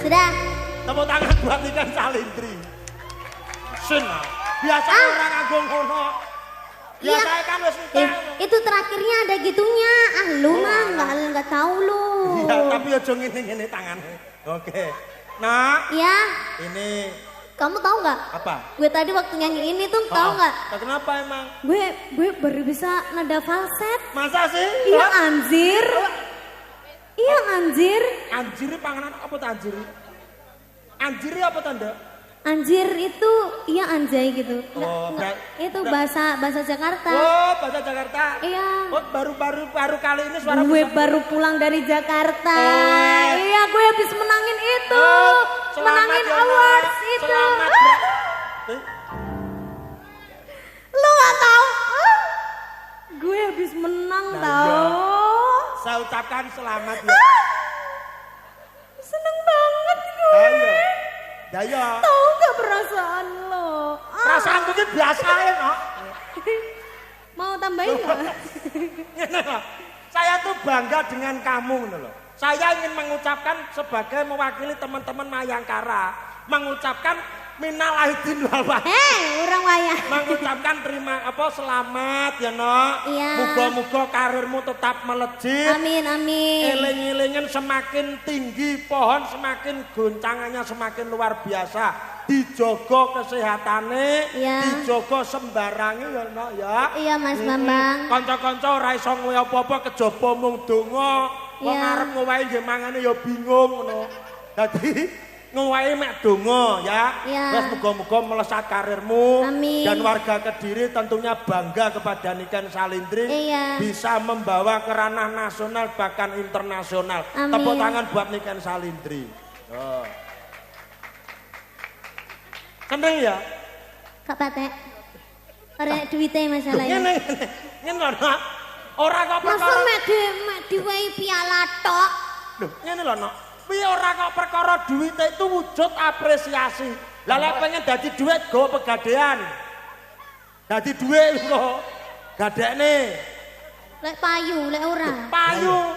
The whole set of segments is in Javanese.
Sudah. Tepuk tangan buat Niken Salindri. Sin. Biasanya orang nganggo ngono. Biasanya kan wis itu terakhirnya ada gitunya. Ah lu mah enggak tahu lu. Iya, tapi aja ngene-ngene tangannya. Oke. Nah. Iya. Ini kamu tahu nggak? Apa? Gue tadi waktu nyanyi ini tuh tahu nggak? Kenapa emang? Gue baru bisa nada falset. Masa sih? Iya anjir. Iya anjir. Anjir panganan apa tuh anjir? Anjir apa tanda? Anjir itu iya anjay gitu. Oh, itu bahasa Jakarta. Oh, bahasa Jakarta. Iya. Oh, baru kali ini suara gue baru pulang dari Jakarta. Iya, gue habis menangin itu. Menangin awards itu. Selamat. Lu gak tahu? Gue habis menang tahu. Saya ucapkan selamat ya. Seneng banget gue. Ayo. Tahu gak perasaan lo? Perasaan gue biasa ya, no? Mau tambahin gak? Saya tuh bangga dengan kamu, loh. Saya ingin mengucapkan sebagai mewakili teman-teman Mayangkara, mengucapkan minal aidin wal faizin. Orang wayang. Mengucapkan selamat ya, no. Iya. Muga-muga karirmu tetap melejit. Amin, amin. Eling-elingen semakin tinggi, pohon semakin goncangannya semakin luar biasa. Dijogo kesehatane, dijogo sembarange ya, no, ya. Iya, Mas Bambang. Kanca-kanca ora iso ngoyo apa-apa kejaba mung donga. Wong arep ngowahi nggih mangane ya bingung ngono. Dadi ngowahi mek donga ya. Wes muga-muga melesat karirmu. Amin. Dan warga Kediri tentunya bangga kepada Niken Salindri bisa membawa ke ranah nasional bahkan internasional. Amin. Tepuk tangan buat Niken Salindri. Oh. Seneng ya? Kak Patek. Ora duwite masalahnya. Ngene lho. Ora kok perkara. Masa mek diwehi piala tok. Lho, ngene lho, Nok. Piye ora kok perkara duit itu wujud apresiasi. Lah lek pengen dadi duit go pegadaian. Dadi duit kok gadekne. Lek payu, lek ora. Payu.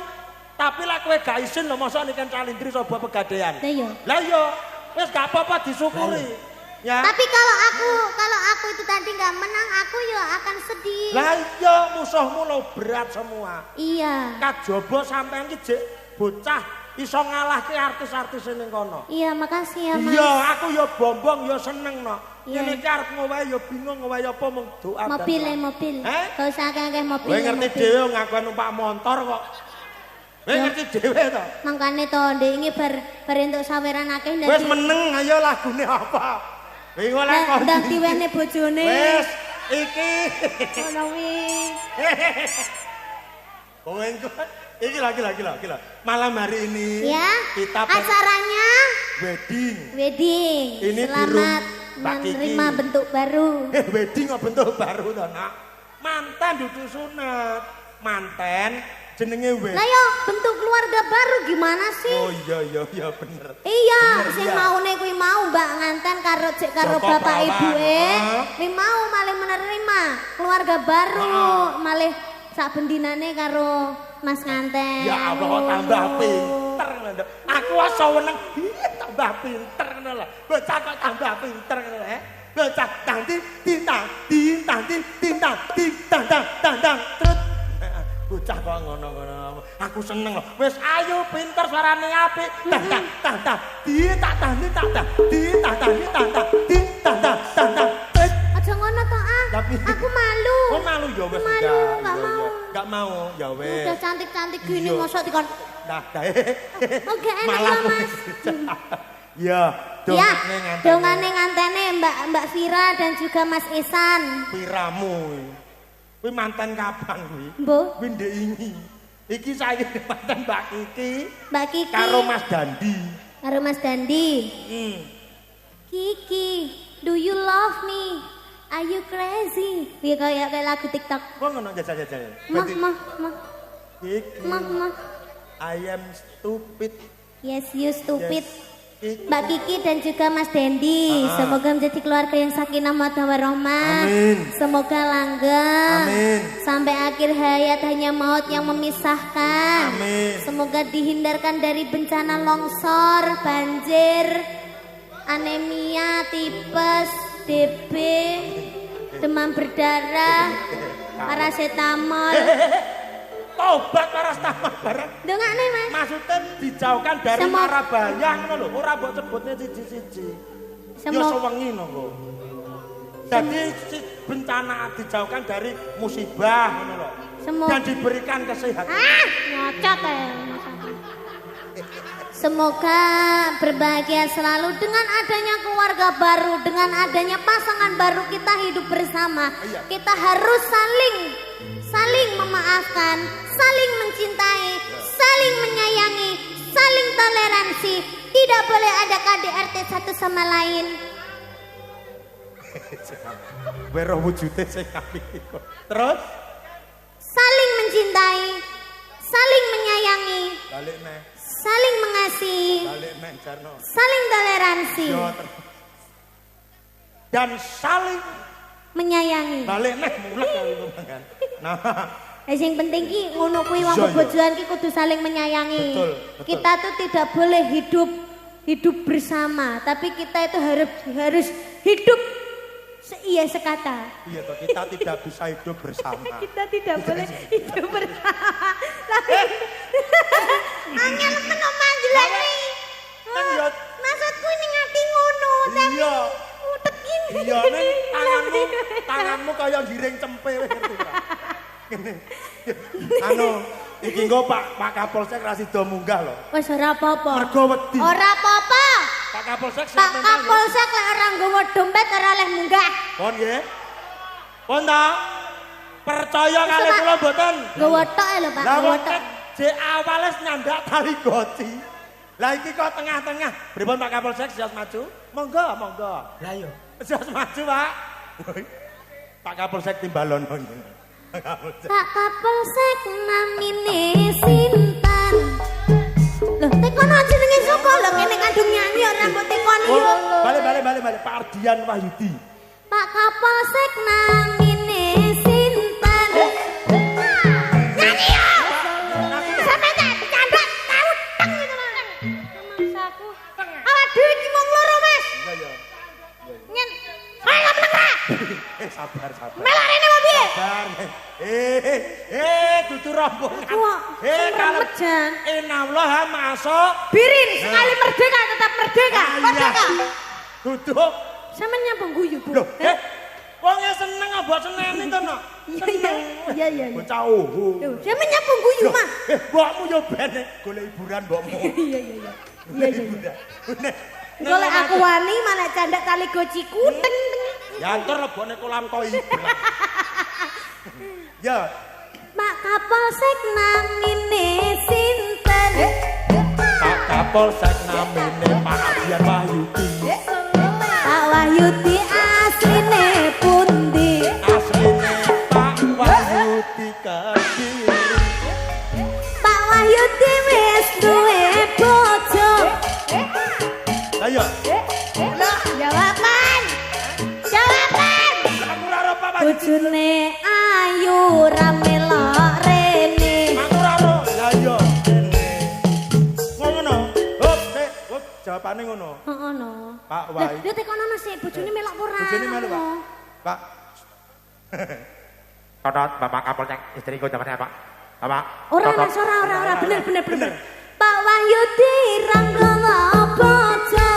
Tapi lek kowe gak isin lho mosok Niken Salindri coba pegadaian. Lah iya, wis gak apa-apa disyukuri. Ya. Tapi kalau aku itu tadi nggak menang, aku ya akan sedih. Lah iya, musuhmu lo berat semua. Iya. Kajaba sampean iki jek bocah iso ngalahke artis-artis ning kono. Iya, makasih ya, Mas. Iya, aku ya bombong ya seneng no. Ini iki arep ngowahi ya bingung ngowahi apa mung doa. Mobil. Gak usah akeh mobil. Kowe ngerti dhewe ngaku numpak motor kok. Kowe ngerti dhewe to. Mangkane to ndek iki bar entuk saweran akeh ndek. Wis meneng ayo lagune apa? Kowe ngolah kok. Ndang diwene bojone. Wis iki. Ono wi. Kowe iki lagi. Malam hari ini kita acaranya wedding. Ini selamat menerima bentuk baru. Wedding kok bentuk baru to, Nak? Manten dudu sunat. Manten jenenge wedding. Lah yo bentuk keluarga baru gimana sih? Oh iya bener. Iya, sing maune kuwi mau Mbak nganten karo bapak ibuke. Kuwi mau malih menerima keluarga baru, malih sak bendinane karo Mas nganten. Ya Allah tambah pinter ngono. Aku asa weneng tambah pinter ngono lho. Bocah kok tambah pinter ngono lho. Bocah tang tintang terus bocah kok ngono-ngono. Aku seneng lho. Wis ayo pinter suarane apik. Tang Aja ngono to ah. Aku malu. Oh malu ya wis. Gak mau ya wes. Udah cantik-cantik gini mosok dikon. Nah, Oke, enak ya Mas. Ya, dongane ngantene Mbak Vira dan juga Mas Ihsan. Viramu. Kuwi mantan kapan kuwi? Mbuh. Kuwi ndek ini. Iki saiki mantan Mbak Kiki. Mbak Kiki. Karo Mas Dandi. Karo Mas Dandi. Kiki, do you love me? Are you crazy? Dia kayak lagu TikTok. Kok ngono jajal-jajal. Mah. Kiki. Mah. I am stupid. Yes, you stupid. Mbak Kiki dan juga Mas Dendi. Semoga menjadi keluarga yang sakinah mawaddah warahmah. Semoga langgeng. Sampai akhir hayat hanya maut yang memisahkan. Semoga dihindarkan dari bencana longsor, banjir, anemia, tipes, DB, demam berdarah, paracetamol. Tobat paracetamol bareng. Dengane Mas. Maksudnya dijauhkan dari mara bayang ngono lho, ora mbok sebutne siji-siji. Ya sewengi ngono. Jadi bencana dijauhkan dari musibah ngono lho. Dan diberikan kesehatan. Nyocok ya Mas. Semoga berbahagia selalu dengan adanya keluarga baru, dengan adanya pasangan baru kita hidup bersama. Kita harus saling memaafkan, saling mencintai, saling menyayangi, saling toleransi. Tidak boleh ada KDRT satu sama lain. Wero wujude sing apik. Terus saling mencintai, saling menyayangi. Balik neh. Saling mengasihi, saling toleransi, dan saling menyayangi. Balik neh mulek karo kan. Nah, sing penting ki ngono kuwi wong bojoan ki kudu saling menyayangi. Betul. Kita tuh tidak boleh hidup bersama, tapi kita itu harus hidup iya sekata. Iya toh, kita tidak bisa hidup bersama. Kita tidak boleh hidup bersama. Tapi angel men manjelane. Maksudku ning ati ngono, tapi utek ini. Iya ning tanganmu kaya giring cempe wis ngerti ora. Anu, iki nggo Pak Kapolsek ra sida munggah lho. Wis ora apa-apa. Mergo wedi. Ora apa-apa. Pak Kapolsek Pak Kapolsek lek ora nggawa dompet ora oleh munggah. Pon nggih. Pon ta? Percaya kali kula mboten. Nggawa tok lho Pak, nggawa tok. Jek awale nyandak tali goci. Lah iki kok tengah-tengah. Pripun Pak Kapolsek siap maju? Monggo, monggo. Lah yo. Siap maju, Pak. Pak Kapolsek timbalono nggih. Pak Kapolsek namine sinten? Loh, tekono jenenge sapa lho kene kandung nyanyi ora mbok tekoni yo. Balik Pak Ardian Wahyudi. Pak Kapolsek namine sinten? Nyanyi yo. Sampe tak dicandhak tau teng gitu lho. Mangsaku. Awak dhewe iki wong loro, Mas. Iya. Nyen. Ayo meneng. Sabar. Melok rene apa piye? Sabar. Dudu rombongan. Kalau inallah masuk. Birin sekali merdeka tetap merdeka. Merdeka. Duduk. Sampe nyambung guyu, Bu. Loh, wong seneng mbok seneni to, Nok. Iya. Bocah uhu. Sampe nyambung guyu, Mas. Mbokmu yo ben golek hiburan mbokmu. Iya. Golek aku wani malah candak tali gociku teng. Ya antar lebone kolam koi. Ya. Pak Kapolsek namine sinten? Pak Kapolsek namine Pak Ardian Wahyudi. Pak Wahyudi asline pundi? Asline Pak Wahyudi Kediri. Pak Wahyudi wis duwe bojo. Ayo. Jawaban. Aku ora ora Pak. Bojone ayu ra melok rene. Aku ora ora. Lah iya. Ngono. Hop, jawabane ngono. Heeh no. Pak Wai. Lha tekono sik bojone melok ora. Bojone melok, Pak. Totot Bapak Kapolsek istriku jamannya Pak. Bapak. Ora bener. Pak Wahyudi ranggawa bojo.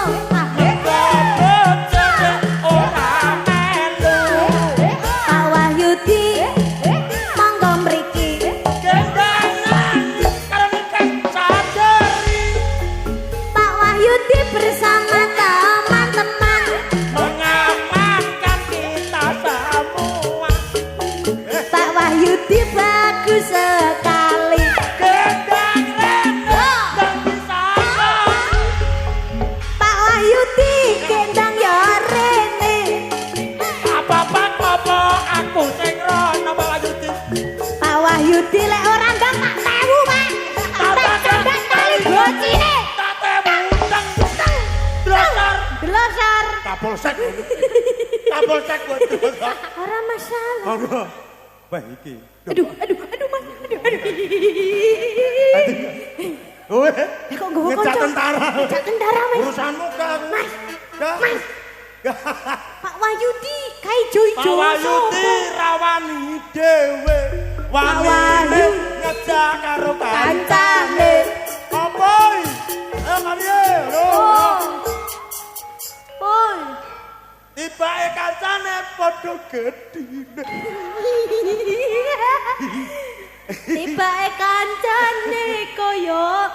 Pak Wahyudi monggo mriki. Pak Wahyudi bersama teman-teman mengamankan kita semua. Pak Wahyudi bagus sekali. Pak Wahyudi gendang ya rene. Apa aku sing rono Pak Wahyudi. Pak Wahyudi lek ora ndang tak tewu, Pak. Tak gendang kali gocine. Tak tewu teng. Kapolsek. Kapolsek waduh. Ora masalah. Monggo. Wah iki. Aduh Mas. Aduh. Kowe Kok nggawa ngecak kanca? tentara. Ngecak tentara, Mas. Urusanmu kan. Mas. Mas. Pak Wahyudi kae ijo-ijo. Pak Wahyudi rawani dhewe. Wani ngejak karo Kancane. Apa? Mariye, lho. Pun. Tibake kancane padha gedhine. Tibake kancane koyo.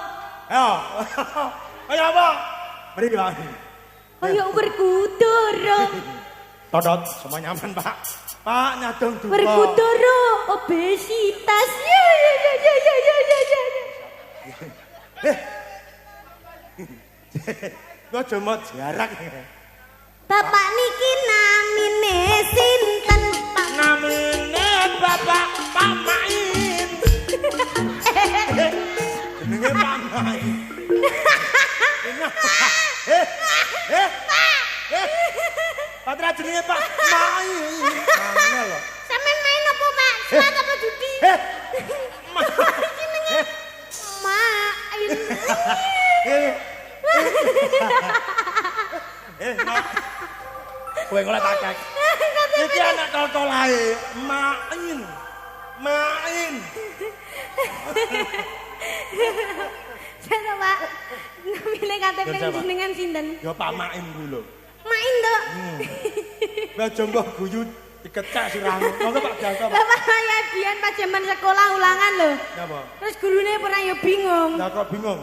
Ayo apa? Mriki Pak. Koyo berkudara. Todot, semua nyaman Pak. Pak nyadong duka. Berkudara obesitas. Ya. Kok cuma jarak. Bapak niki namine sinten? Pak Namine Bapak Pak Main. Jenenge Pak Main. Patra jenenge Pak Main. Mana lho? sampean main apa, Pak? Selat apa judi? Jenenge Main. Nak. Kowe ngolah takek. Iki anak kol-kolae, Main. Main. Saya Pak. Namine KTP jenengan sinten? Ya Pak Main kuwi lho. Main, Dok. Lah jonggo guyu dikecak sirahmu. Monggo Pak Janto. Bapak saya biyen pas zaman sekolah ulangan lho. Napa? Terus gurune pernah ya bingung. Lah kok bingung?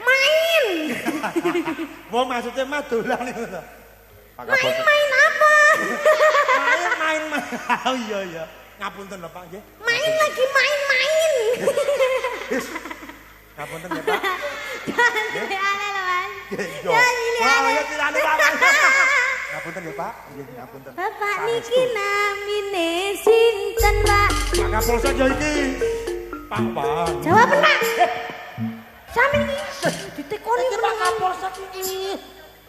Main. Wong maksudnya mah dolan ngono to. Main apa? Main. Oh iya. Ngapunten lho Pak nggih. Main lagi main. Ngapunten ya Pak. Aneh lho, Mas. Yo. Oh ya tirane Pak. Ngapunten ya Pak. Nggih ngapunten. Bapak niki namine sinten, Pak? Pak Kapolsek ya iki. Pak. Jawaban, Pak. Sampe iki ditekoni Pak Kapolsek iki.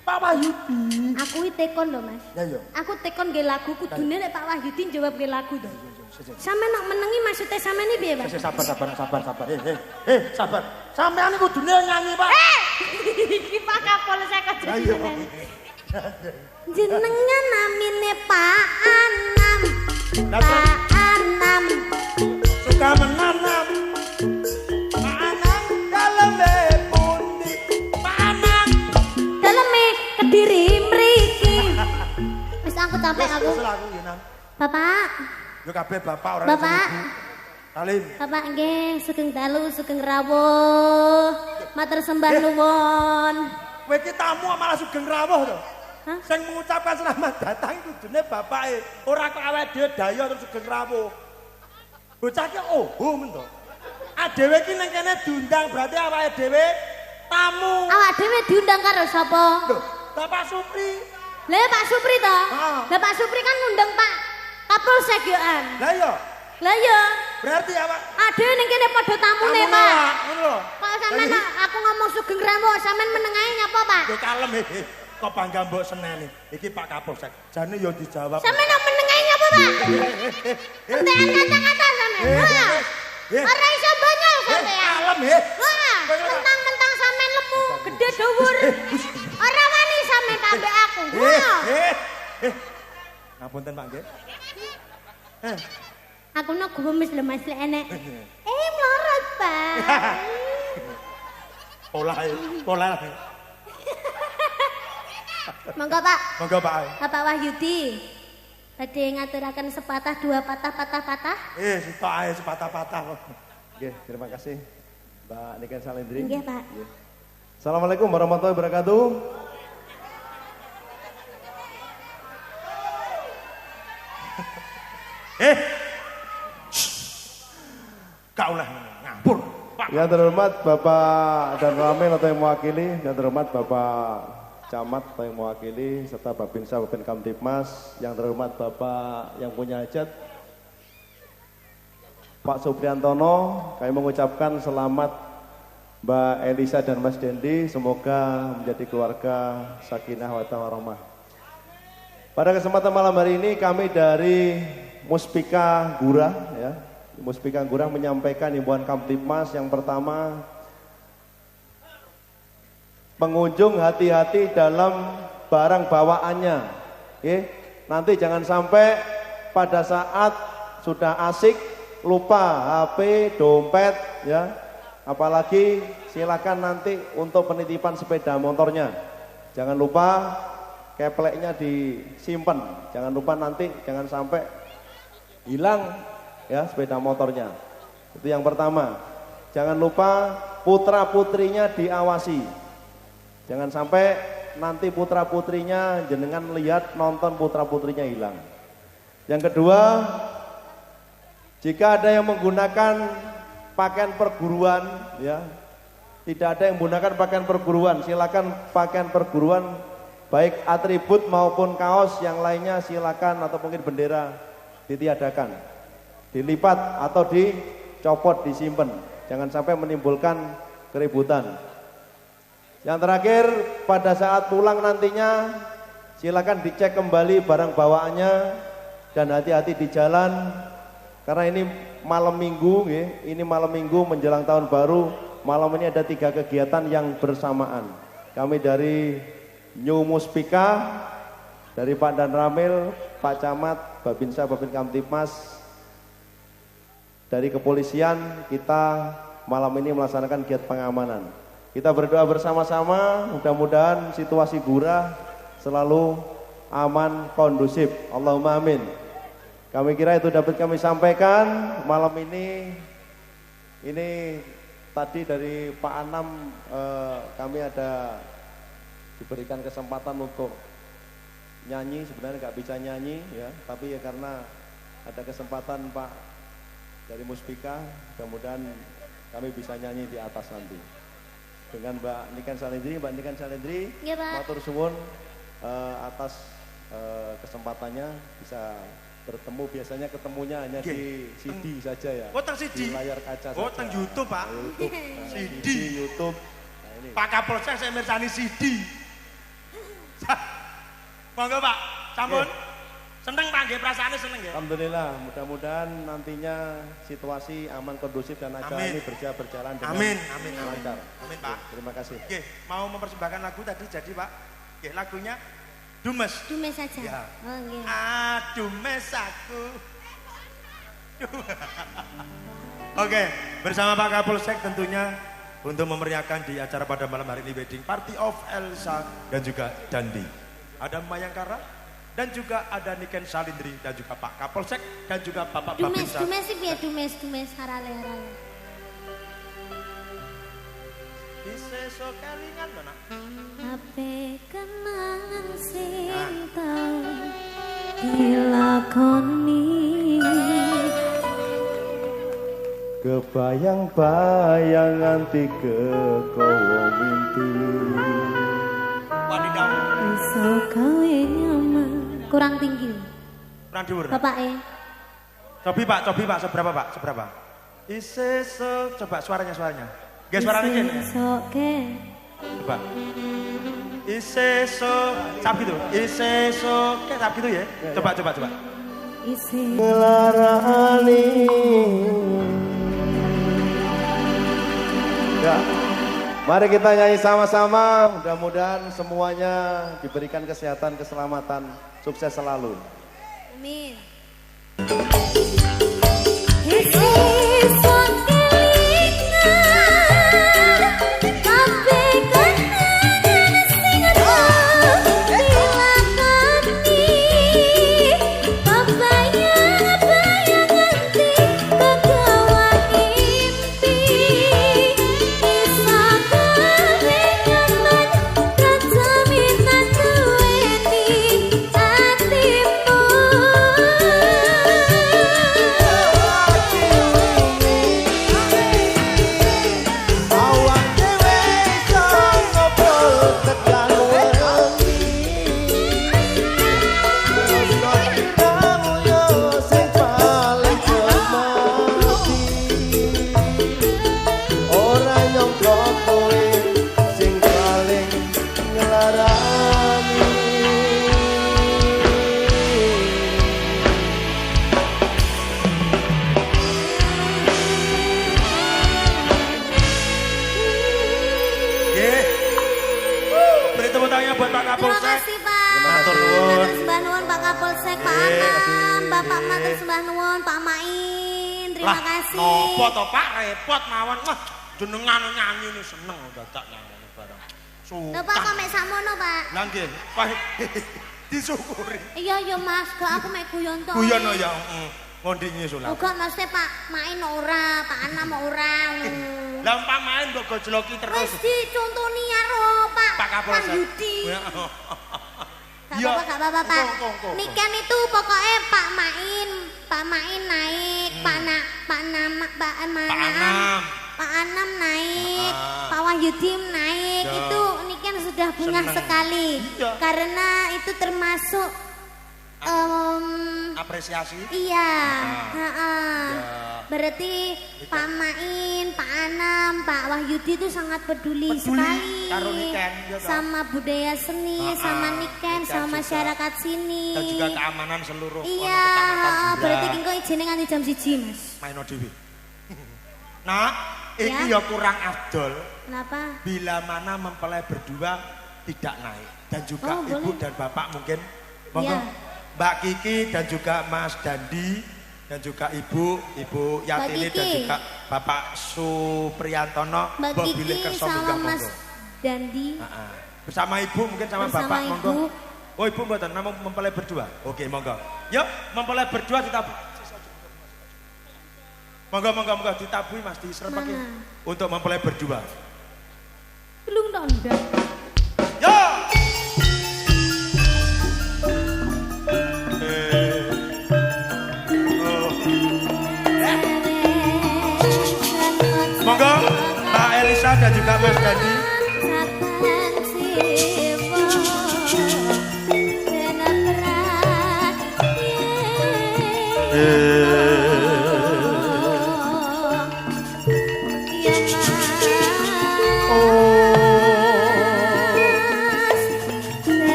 Pak Wahyudi. Aku iki tekon lho, Mas. Ya yo. Aku tekon nggih lagu kudune nek Pak Wahyudi jawab nggih lagu to. Sampe nak menengi maksudnya sampe ini piye, Pak? Sabar. Sabar. Sampeyan kudune nyanyi, Pak. Iki Pak Kapolsek aja. Ayo. Jenengnya namine Pak Anam. Pak Anam. Suka menanam. Pak Anam daleme pundi? Pak Anam Daleme Kediri mriki. Wis aku capek aku. Wis aku ya, Nam. Bapak. Yo kabeh bapak ora Bapak. Salim. Bapak nggih sugeng dalu sugeng rawuh. Matur sembah nuwun. Kowe iki tamu malah sugeng rawuh to. Hah? Sing mengucapkan selamat datang kudune bapake, ora kok awake dhewe dayo terus sugeng rawuh. Bocah ki men to. Adewe iki ning kene diundang berarti awake dhewe tamu. Awak dhewe diundang karo sapa? Lho, Bapak Supri. Lah Pak Supri to? Ah. Lah Pak Supri kan ngundang Pak Kapolsek yo an. Lah iya, Lah iya. berarti awak Adewe ning kene padha tamune, Pak. ngono lho. Kok sampean aku ngomong sugeng rawuh, sampean menengae nyapa, Pak? Yo kalem kok bangga mbok seneni. Iki Pak Kapolsek. Jane yo dijawab. Sampean nak menengae nyapa, Pak? Entekan kata-kata sampean. Ora iso banyol sampean. Kalem Wah, mentang-mentang sampean lemu, gede dhuwur. Ora wani sampean tambah aku. Wah. Ngapunten Pak nggih. Aku nak gumes lho Mas lek enek. Mlorot, Pak. Pola. Monggo, Pak. Monggo Pak. Bapak Wahyudi. Badhe ngaturaken sepatah dua patah. Sitok ae sepatah-patah. Oke, terima kasih Mbak Niken Salendri. Nggih, Pak. Assalamualaikum warahmatullahi wabarakatuh. Kau lah ngapur. Pak. Yang terhormat Bapak dan Wamen atau yang mewakili, yang terhormat Bapak Camat atau yang mewakili, serta Babinsa Babin Kamtipmas, yang terhormat Bapak yang punya hajat, Pak Supriantono, kami mengucapkan selamat Mbak Elisa dan Mas Dendi, semoga menjadi keluarga sakinah wa warahmah. Pada kesempatan malam hari ini kami dari Muspika Gurah, ya, Muspika Gurah menyampaikan himbauan Kamtibmas yang pertama, pengunjung hati-hati dalam barang bawaannya. Nanti jangan sampai pada saat sudah asik lupa HP, dompet, ya. Apalagi silakan nanti untuk penitipan sepeda motornya. Jangan lupa kepleknya disimpan. Jangan lupa nanti jangan sampai hilang ya sepeda motornya. Itu yang pertama. Jangan lupa putra-putrinya diawasi. Jangan sampai nanti putra-putrinya jenengan lihat nonton putra-putrinya hilang. Yang kedua, jika ada yang menggunakan pakaian perguruan, ya, tidak ada yang menggunakan pakaian perguruan, silakan pakaian perguruan baik atribut maupun kaos yang lainnya silakan, atau mungkin bendera ditiadakan, dilipat atau dicopot, disimpan, jangan sampai menimbulkan keributan. Yang terakhir, pada saat pulang nantinya silakan dicek kembali barang bawaannya dan hati-hati di jalan. Karena ini malam minggu, ini malam minggu menjelang tahun baru, malam ini ada 3 kegiatan yang bersamaan. Kami dari New Muspika, dari Pak Dan Ramil, Pak Camat, Babinsa, Babin Kamtibmas, dari kepolisian, kita malam ini melaksanakan kegiatan pengamanan. Kita berdoa bersama-sama, mudah-mudahan situasi Gurah selalu aman, kondusif. Allahumma amin. Kami kira itu dapat kami sampaikan malam ini. Ini tadi dari Pak Anam kami ada diberikan kesempatan untuk nyanyi, sebenarnya nggak bisa nyanyi ya, tapi ya karena ada kesempatan Pak dari Muspika, mudah-mudahan kami bisa nyanyi di atas nanti dengan Mbak Niken Salendri. Mbak Niken Salendri, ya, matur suwun atas kesempatannya bisa bertemu. Biasanya ketemunya hanya di CD saja ya. Oh, teng CD. Di layar kaca oh, saja. teng YouTube, Pak. YouTube. CD. YouTube. Nah, ini. Pak Kapolsek saya mirsani CD. Monggo, Pak. Sampun. Seneng Pak nggih, perasaane seneng nggih. Alhamdulillah, mudah-mudahan nantinya situasi aman, kondusif dan acara ini berjalan dengan lancar. Amin, Pak. Terima kasih. Oke, mau mempersembahkan lagu tadi jadi, Pak. Oke, lagunya Dumes. Dumes saja. Ya. Oh, iya. Dumes aku. Oke, bersama Pak Kapolsek tentunya untuk memeriahkan di acara pada malam hari ini wedding party of Elsa dan juga Dandi. Ada Mayangkara dan juga ada Niken Salindri dan juga Pak Kapolsek dan juga Bapak Babinsa. Dumes sih ya, dumes harale. Iseso kelingan lho, Nak. Ape kenangan sing tau dilakoni, kebayang-bayang nganti kekowo mimpi. Wadidaw. Iso gawe nyaman. Kurang tinggi. Kurang dhuwur. Bapak Cobi Pak, seberapa Pak? Seberapa? Iseso, coba suaranya. Gak suaranya Jen. Coba. Iseso, cap gitu. Iseso, kayak cap gitu ya. Coba. Ngelarani. Ya. Mari kita nyanyi sama-sama. Mudah-mudahan semuanya diberikan kesehatan, keselamatan, sukses selalu. Amin. hadiahnya buat Pak Kapolsek. Terima kasih Pak. Matur nuwun. Matur sembah nuwun Pak Kapolsek, Pak Anam, Bapak matur sembah nuwun, Pak Main. Terima kasih. Nopo to Pak repot mawon. Wah, jenengan nyanyi ini seneng dadak nyanyi bareng. Lho Pak kok mek sakmono Pak? Lah nggih, Pak disyukuri. Iya Mas, kok aku mek guyon to. Guyon ya, heeh. Ngondingi sulap. Uga mesti Pak Main ora, Pak Anam ora. Lah Pak Main kok gojloki terus. Wis dicontoni karo Pak Kapolsek. Yudi. Iya. Gak apa-apa Pak. Niken itu pokoknya Pak Main naik, Pak Anam naik, Pak Wahyudi naik. Itu Niken sudah bunga sekali. Karena itu termasuk apresiasi. Iya. Berarti Pak Main, Pak Anam, Pak Wahyudi itu sangat peduli sekali karo Niken, sama budaya seni, sama Niken, sama masyarakat sini. Dan juga keamanan seluruh iya, berarti kengko ijine nganti jam 1 Mas. Maino dhewe. Nah, iki ya kurang afdol. Kenapa? Bila mana mempelai berdua tidak naik dan juga ibu boleh. dan bapak mungkin monggo Mbak Kiki dan juga Mas Dandi dan juga Ibu Yatini dan juga Bapak Supriyantono Mbak Kiki sama Mas Dandi bersama Ibu mungkin sama Bapak monggo. Oh Ibu mboten namung mempelai berdua. Oke monggo. Yuk mempelai berdua ditabui. Monggo ditabui Mas diserepake untuk mempelai berdua. Belum ndang. Yo. Monggo Mbak Elisa dan juga Mas Dandi.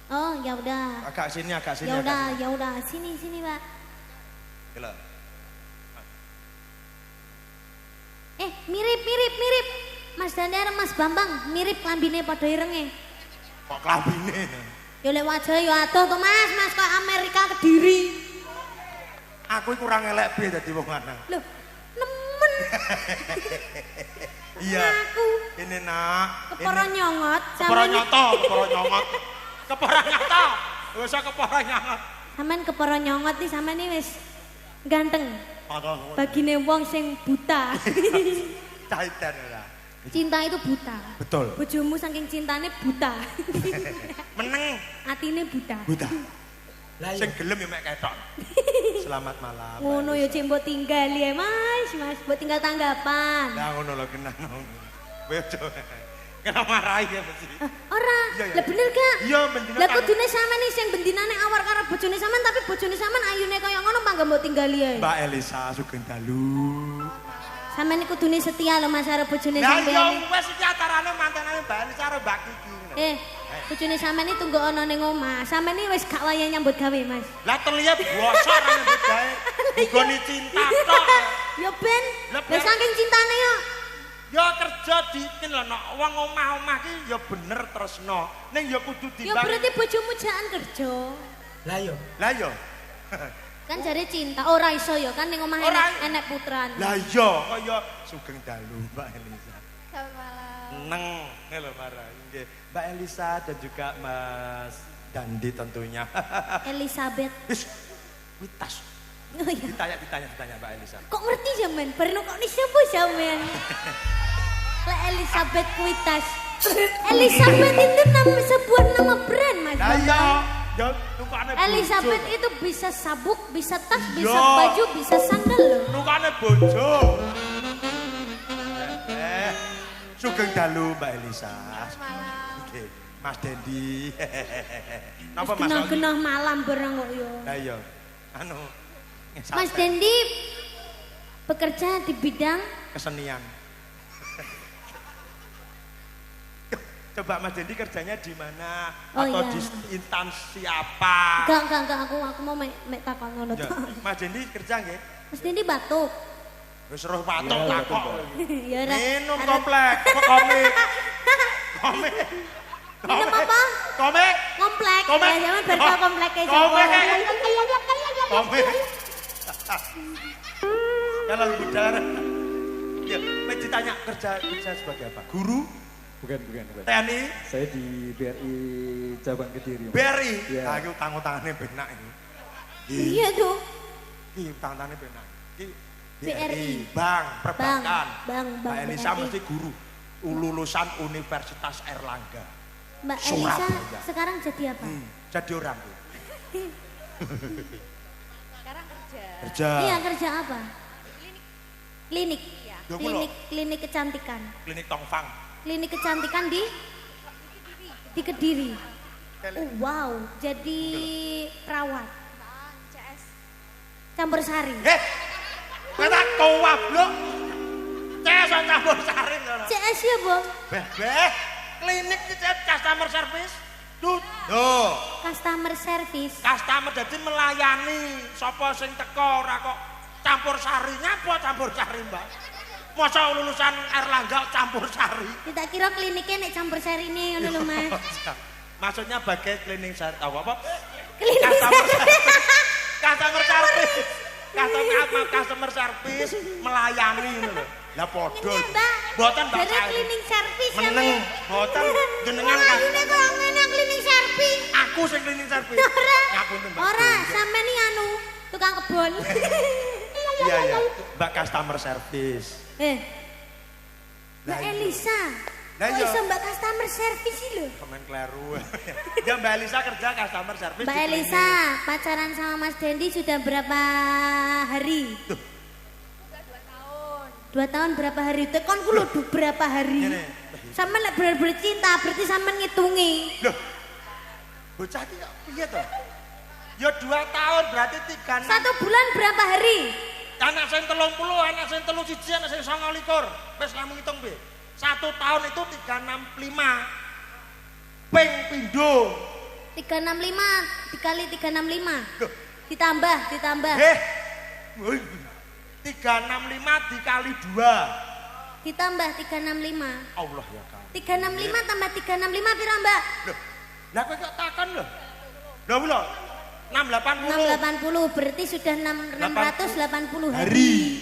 Oh, ya udah. Agak sini. Ya udah, sini Pak. Gila. Mirip. Mas Dandi karo Mas Bambang mirip klambine padha irenge. Kok klambine? Ya lek wajah ya adoh to Mas kok Amerika Kediri. Aku kurang elek piye dadi wong lanang. Loh, nemen. Iya. Aku. Ini nak. Kepara nyongot. Kepara nyoto. Wis kepara nyongot. Sampeyan kepara nyongot iki sampeyan wis ganteng. Bagine wong sing buta. Cahitan ora. Cinta itu buta. Betul. Bojomu saking cintane buta. Meneng. Atine buta. Buta. Lah sing gelem ya mek ketok. Selamat malam. Ngono ya cek mbok tinggal ya Mas, mbok tinggal tanggapan. Lah ngono lho kenang ngono. Bejo. Kena marahi ya mesti. Ora, lah bener gak? Iya bendina. Lah kudune sampean iki sing bendinane awar karo bojone sampean tapi bojone sampean ayune kaya ngono mangga mbok tinggal ya. Mbak Elisa Sugeng Dalu. Sampeyan iku kudune setia lho Mas karo bojone sampean. Lah sampean. yo wis iki acarane mantenane Mbak Elisa karo Mbak Kiki. Bojone sampean iki tunggu ana ning omah. Sampeyan iki wis gak wayah nyambut gawe Mas. Lah terlihat bosor nyambut gawe. Digoni cinta tok. Ya ben, lah saking cintane yo. Ya kerja dikin lho nek wong omah-omah ki ya bener tresno. Ning ya kudu Ya timbang. berarti bojomu jangan kerja. Lah yo. Kan jare cinta ora iso ya kan ning omah enek putran. Lah iya kaya Sugeng Dalu Mbak Elisa. Selamat malam. Neng lho marah nggih. Mbak Elisa dan juga Mas Dandi tentunya. Elizabeth. Witas. Oh iya. Ditanya Mbak Elisa. Kok ngerti jaman? Baru kok ni siapa jaman? Lah Elizabeth Kuitas. Elizabeth itu sebuah nama brand Mas. Ya, tukane Elizabeth itu bisa sabuk, bisa tas, bisa baju, bisa sandal loh. Tukane bojo. Sugeng Dalu Mbak Elisa. Oke, Mas Dendi. Napa Mas? Genah-genah malam bareng kok yo. Lah iya. anu. Mas Dendi bekerja di bidang kesenian. Coba Mas Dendi kerjanya di mana atau di instansi apa? Enggak, aku mau mek takon ngono to. Mas Dendi kerja nggih? Mas Dendi batuk. Wis roh batuk takok. Ya ora. Minum komplek, apa komik? Komik. Minum apa? Komik. Komplek. Ya jangan berkau kompleknya Komik. Komik. Kalau budar. Ya, mau ditanya kerja sebagai apa? Guru? Bukan. TNI? Saya di BRI Cabang Kediri. BRI? Ya. Nah, ini utang-utangannya benak ini. Iya tuh. Ini utang-utangannya benak. Ini BRI. Bank, perbankan. Bank Mbak Elisa BRI. mesti guru. Lulusan Universitas Erlangga. Mbak Elisa Surabaya. sekarang jadi apa? Jadi orang tuh. Sekarang kerja. Kerja. Iya, kerja apa? Klinik. Ya, Klinik kecantikan. Klinik Tongfang. Klinik kecantikan di Kediri. Oh, wow, jadi perawat. CS. Campur sari. Kata kowablok. Cesa campur sari. CS ya, Bang? Klinik kita customer service. Tuh. Customer service. Customer jadi melayani. Sopo sing teko ora kok campur sarinya apa campur sari, Mbak? Masa lulusan Erlangga campur sari? Kita kira kliniknya nek campur sari ini ngono lho, Mas. Maksudnya bagai klinik sari apa? Klinik Customer service. Customer service melayani ngono lho. Lah padha. Mboten Mbak. Jadi cleaning service ya, Meneng, mboten jenengan kan. Ini kok ngene cleaning service. Aku sing cleaning service. Ngapunten, Mbak. Ora, sampe ni anu, tukang kebon. Iya. Mbak customer service. Mbak Elisa. Lah Kok iya. iso Mbak customer service sih lho? Komen kleru. Ya Mbak Elisa kerja customer service. Mbak di Elisa, klinik. pacaran sama Mas Dendi sudah berapa hari? Udah 2 tahun. 2 tahun berapa hari? Tekon ku lho berapa hari? Ngene. Sampe lek bener-bener cinta, berarti sampe ngitungi. Loh. Bocah iki kok piye to? Ya 2 tahun berarti 3 1 bulan berapa hari? Anak sing 30, anak sing 31, anak sing 29. Wis kamu ngitung piye? 1 tahun itu 365. Ping pindho. 365 dikali 365. Loh. Ditambah. 365 dikali 2. Ditambah 365. Allah ya kan. 365 tambah 365 pira, Mbak? Loh. Lah kowe kok takon lho. Lah lho. 680 680 berarti sudah 680 hari.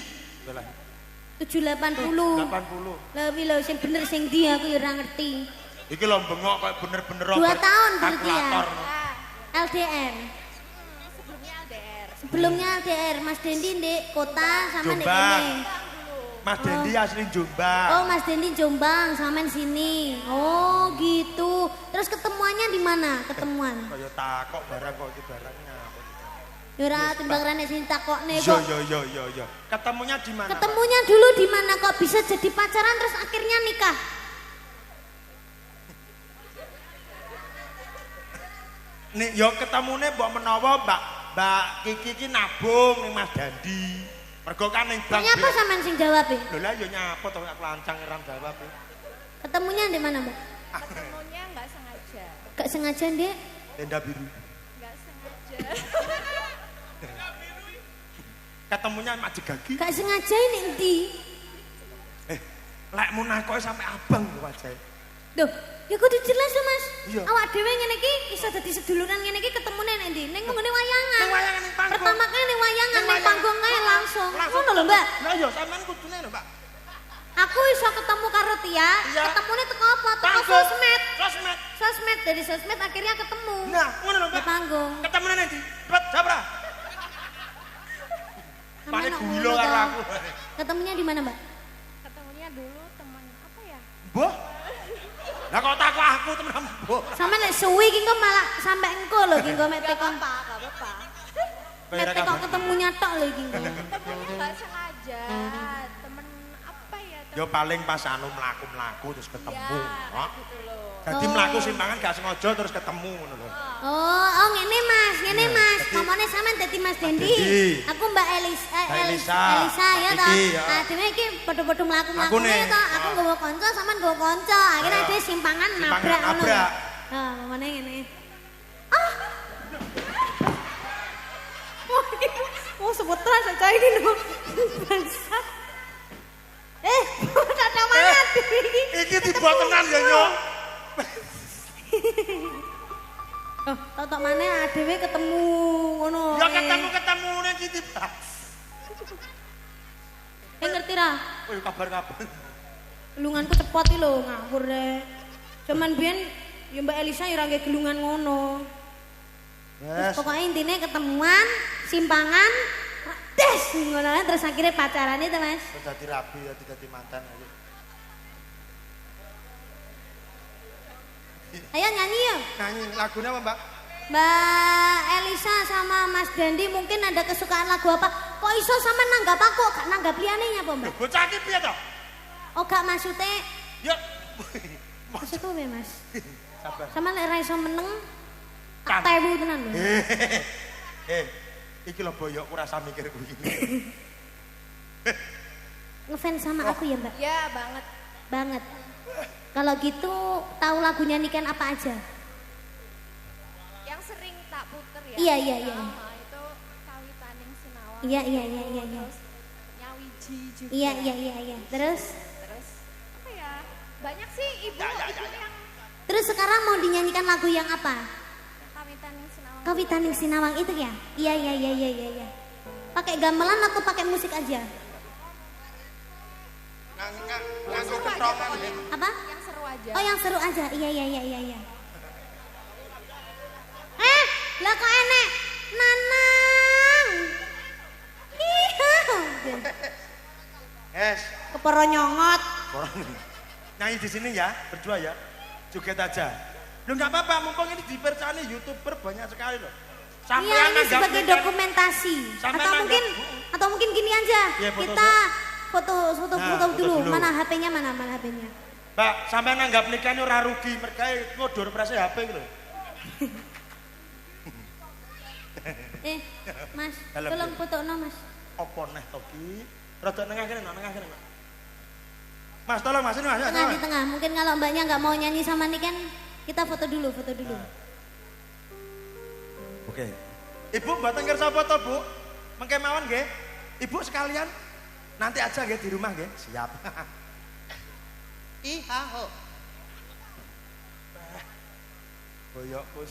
780. 80. Lah wi lho sing bener sing ndi aku ya ora ngerti. Iki lho bengok kayak bener-bener 2 tahun berarti ya. kalkulator. LDR. Sebelumnya LDR. Sebelumnya LDR Mas Dendi ndek kota sama ndek Jombang. kene. Mas Dendi asli Jombang. Oh, Mas Dendi Jombang, sampean sini. Oh, gitu. Terus ketemuannya di mana? Ketemuan. Kaya takok barang kok iki barangnya. Ya ora timbang rene sing takokne Yo kok. yo. Ketemunya di mana? Ketemunya dulu di mana kok bisa jadi pacaran terus akhirnya nikah? Nih yo ketemune mbok menawa Mbak Kiki iki nabung ning Mas Dandi. Mergo kan ning bank. Nyapa sampean sing jawab e? Lho lah yo nyapa to nek lancang ram jawab e. Ketemunya di mana, Mbak? Ketemunya nggak sengaja. Gak sengaja, Dek. Tenda biru. Nggak sengaja. Ketemunya mak jegagi. Gak sengaja ini endi? Lek munakoe sampe abang lho wajahe. Duh, ya kudu jelas lho, Mas. Iya. Awak dhewe ngene iki iso dadi seduluran ngene iki ketemune nek endi? Ning ngene wayangan. Ning wayangan ning panggung. Pertama kali ning wayangan Ning ning panggung kae langsung. Langsung. Ngono lho, Mbak. Lah iya sampean kudune lho, Mbak. Aku iso ketemu karo Tia, Iya. ketemune teko apa? Teko Panggung. sosmed. Sosmed. Sosmed dari sosmed akhirnya ketemu. Nah, ngono lho, Di Mbak. panggung. Ketemune nanti. Cepet, sabra. Sampeyan Pane kok gulo ngono karo to? aku. Ketemunya di mana, Mbak? Ketemunya dulu teman apa ya? Mbah. Lah kok takok aku temen mbah. Sampe nek suwi ki kok malah sampe engko lho ki kok mek Nggak teko. apa-apa, nggak apa-apa. Mek teko ketemunya tok lho ki. Temennya nggak sengaja. Temen apa ya? Ya paling pas anu mlaku-mlaku terus ketemu. Ya, gitu loh. Jadi mlaku simpangan gak sengaja terus ketemu ngono lho. Oh, ngene Mas. Momone sampean dadi Mas Dendi. Aku Mbak Elisa ya toh. Ah, dene iki padha-padha mlaku-mlaku ya toh. Aku nggawa kanca, sampean nggawa kanca. Akhirnya dhewe simpangan nabrak ngono. Heeh, momone ngene. Oh, sebetulnya saja ini loh. Bangsat. Tata manat. Iki dibuat tenan ya, Nyok. Oh, tok maneh adewe ketemu ngono. Ya ketemu-ketemune iki tiba. Ngerti ra? Oh, kabar-kabar. Gelunganku cepot iki lho, ngawur rek. Cuman biyen ya Mbak Elisa ya ora nggih gelungan ngono. Yes. Pokoknya intinya ketemuan, simpangan, des ngono terus akhirnya pacaran itu Mas. Dadi rabi ya dadi mantan aja. Ayo nyanyi yuk. Nyanyi lagunya apa, Mbak? Mbak Elisa sama Mas Dandi mungkin ada kesukaan lagu apa? Kok iso sama nanggap aku? Gak nanggap liane apa Mbak? Bocah iki piye to? Oh gak maksudnya. Ya. Maksudku piye Mas? Sabar. Sama lek ra iso meneng tak tewu tenan lho. Iki lho boyokku rasa mikir kuwi. Ngefans sama aku ya Mbak? Ya, banget. Banget. Kalau gitu tahu lagunya Niken apa aja? Yang sering tak puter ya. Iya. Itu Kawitaning Sinawang. Iya. Terus Nyawiji juga. Iya. Terus Apa ya? Banyak sih ibu yang Terus sekarang mau dinyanyikan lagu yang apa? Kawitaning Sinawang. Kawitaning Sinawang itu ya? Iya. Pakai gamelan atau pakai musik aja? Nganggo ketongan ya. Apa? Yang seru aja. Oh yang seru aja. Iya. Lah kok enek Nanang. Iya. Keporo nyongot. Nyanyi di sini ya, berdua ya. Joget aja. Lu nggak apa-apa, mumpung ini dipercaya YouTuber banyak sekali loh. Iya ini sebagai dokumentasi. Atau mungkin gini aja. Ya, kita foto dulu. Mana HP-nya mana HP-nya? Mbak, sampai nanggap nikah ini ora rugi, mereka ngodur prase HP gitu. Mas, tolong fotono Mas. Apa neh to ki? Rada nengah kene. Mas, tolong Mas, ini Mas. Tengah di tengah. Mungkin kalau Mbaknya nggak mau nyanyi sama Niken, kita foto dulu. Oke. Ibu mboten kersa foto, Bu. Mengke mawon nggih. Ibu sekalian nanti aja nggih di rumah nggih. Siap. Ihaho. Boyokku.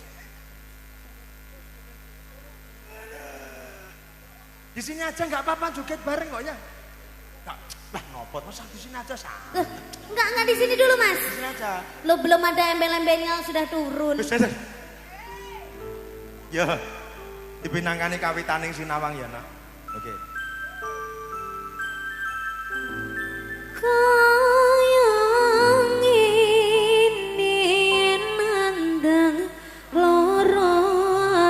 Di sini aja nggak apa-apa joget bareng kok ya. Lah ngopot masa di sini aja sah. Enggak di sini dulu Mas. Di sini aja. Lo belum ada embel-embelnya sudah turun. Ya. Dipinangkani Kawitaning Sinawang ya, Nak. Oke. Kayang ini nandang loro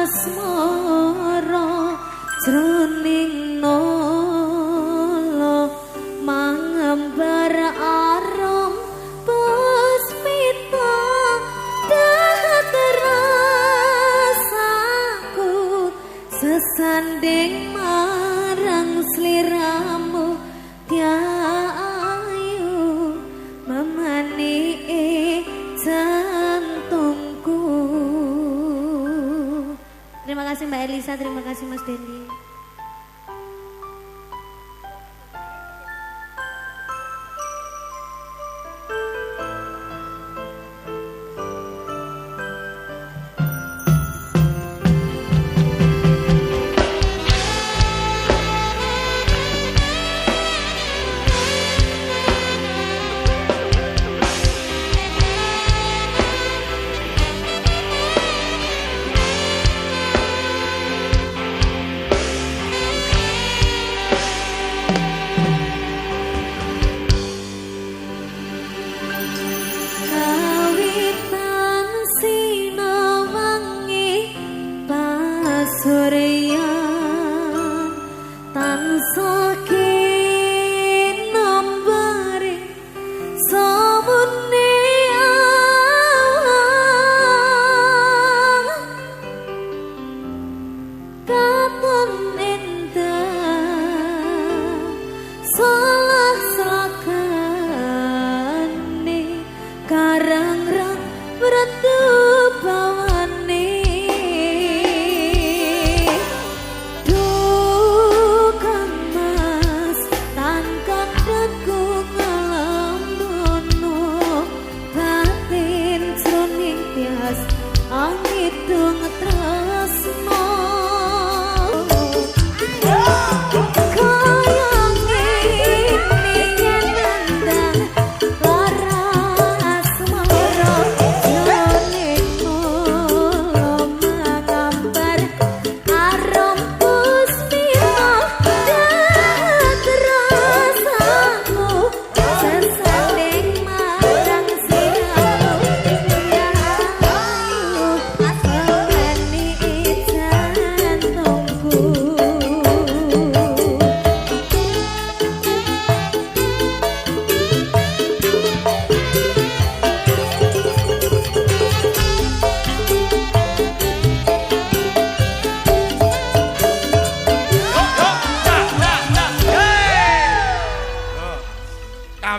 asmara jroning nolo mangembar arom puspita dahat rasaku sesanding marang sliramu tiayu memani jantungku. Terima kasih Mbak Elisa, terima kasih Mas Dendi.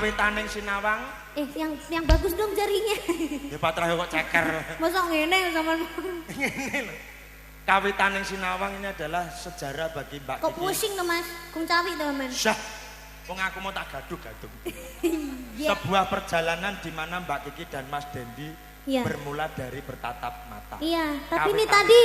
kawitaning sinawang. Yang bagus dong jarinya. Ya Patra kok ceker. Masa ngene sama Ngene lho. Kawitaning sinawang ini adalah sejarah bagi Mbak Kiki. Kok pusing tuh Mas? Kung cawi tuh men. Syah. Wong aku mau tak gaduh-gaduh. Yeah. Sebuah perjalanan di mana Mbak Kiki dan Mas Dendi bermula dari bertatap mata. Iya, tapi ini tadi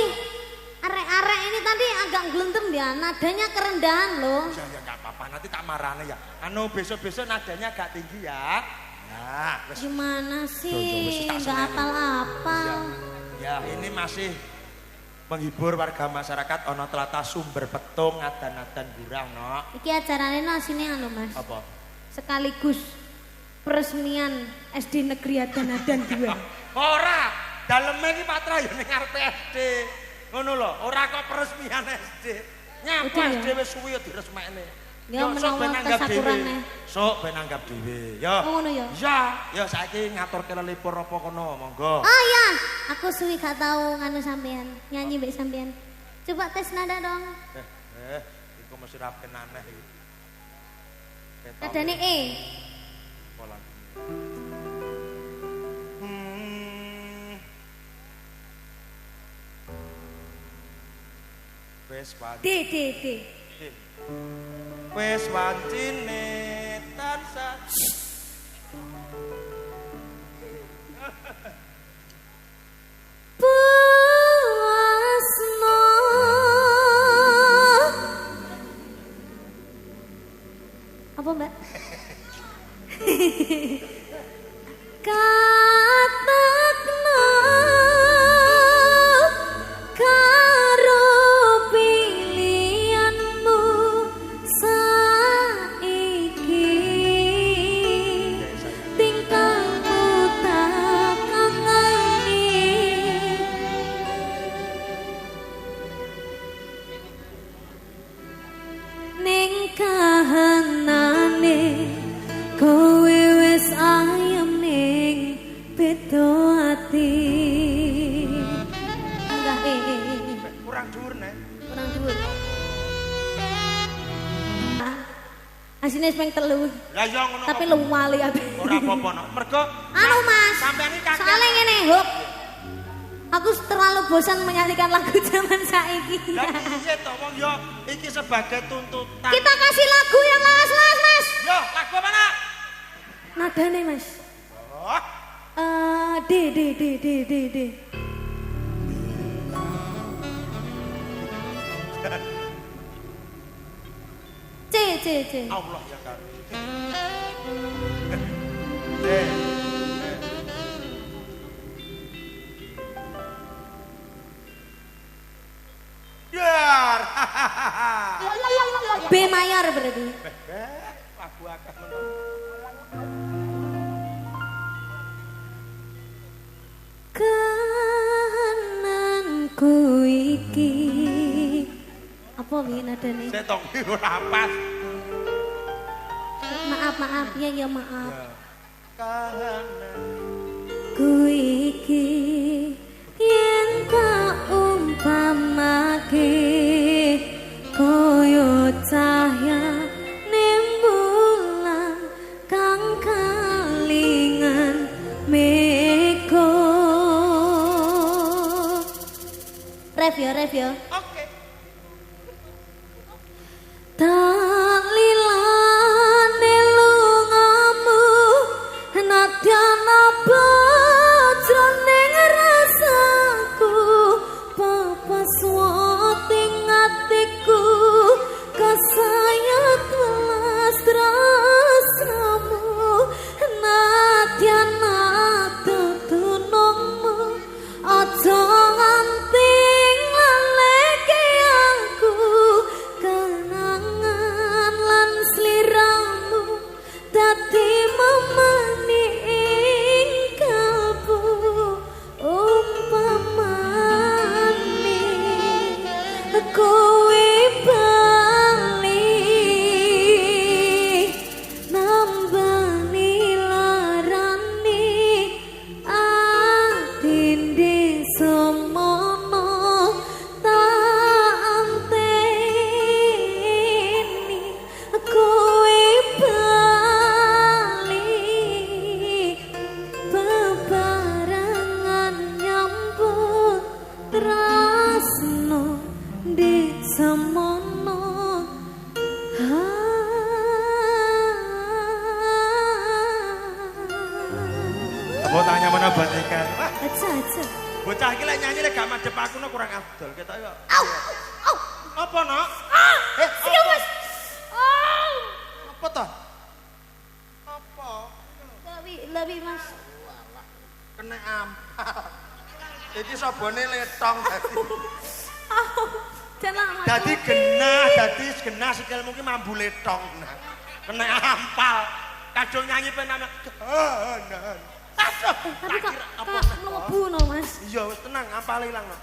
arek-arek ini tadi agak gelentem ya, nadanya kerendahan loh. Ya enggak apa-apa, nanti tak marahnya ya. Anu besok-besok nadanya agak tinggi ya. Nah, gimana sih? Enggak apal-apal. Ya, ini masih menghibur warga masyarakat ono telata sumber petung adan-adan burah no. Iki acarane no sini anu Mas. Apa? Sekaligus peresmian SD Negeri Adan-Adan 2. Ora, daleme iki Patra ya ning ngarepe SD. Ngono lho, ora kok peresmian SD. Nyapa SD wis suwi ya diresmekne. Ya menawa kesakurane. Sok ben anggap dhewe. Ya. Ngono ya. Ya, ya saiki ngaturke lelipur apa kono, monggo. Oh ya, aku suwi gak tau nganu sampean, nyanyi mbek sampean. Coba tes nada dong. Iku mesti rapen aneh iki. Nadane E. Pola. Wes D. Wes wancine tansah Puasno apa Mbak? Katakno karo pilihanmu saiki tingkahmu tak kangeni ning kahanane kowe wis ayem ning beda ati. Enggak kurang dhuwur nek. kurang dhuwur. Asine wis ping 3. Lah iya ngono. Tapi luwali ati. Ora apa-apa no. Mergo Anu Mas, sampean iki kakek. soalnya ngene, Huk. Aku terlalu bosan menyanyikan lagu zaman saiki. Lah piye to wong yo iki sebagai tuntutan. Kita kasih lagu yang lawas-lawas, Mas. Yo, lagu apa nak? Nadane, Mas. Oh. D. C. Allah ya kan. Biar. B mayor berarti. Lagu akeh menurut. Kananku iki. Apa piye nadane? Saya tong ora pas. Maaf. Ya maaf. Kahanan. Ku iki yen tak umpamake koyo cahya nembulan kang kalingan meko. Rev ya. Oke. Tak lilane lungamu nadyan apa jroning rasa semono. Tepuk tangannya mana buat ikan. Aja. Bocah iki lek nyanyi lek gak madhep aku no kurang afdol. Ketok yo. Au. Apa no? Siapa Mas? Apa toh? Apa? Lebih Mas. Kena ampal. Iki sabone letong dadi. Jangan Mas. Dadi genah sikilmu ki mambu letong. Kena ampal. Kadung nyanyi penana. Tapi kok mlebu no Mas. Iya wis tenang, ampal ilang no.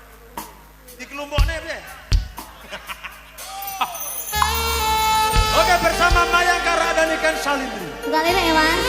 Dikelompokne piye? Oke, bersama Mayangkara dan Ikan Salindri. Enggak lelek ya Mas. Ya.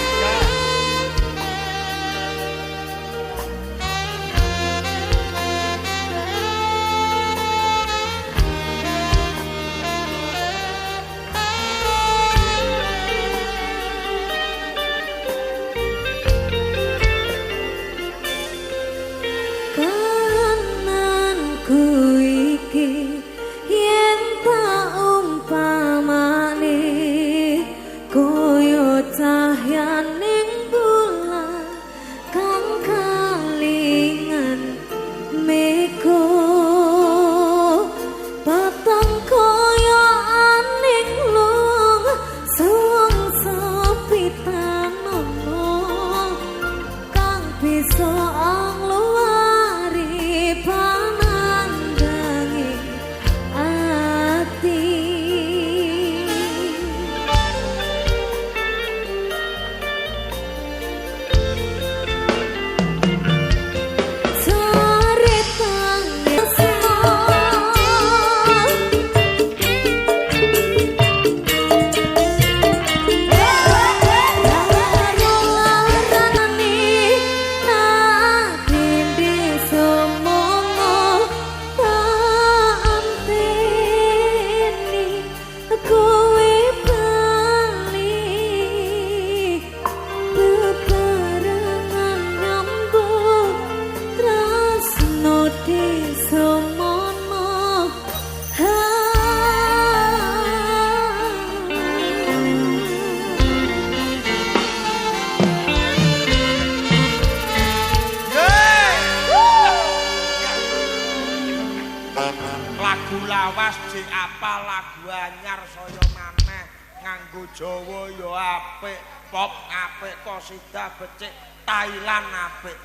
lawas jek apa lagu anyar saya maneh nganggo Jawa ya apik, pop apik, qasidah becik, Thailand apik.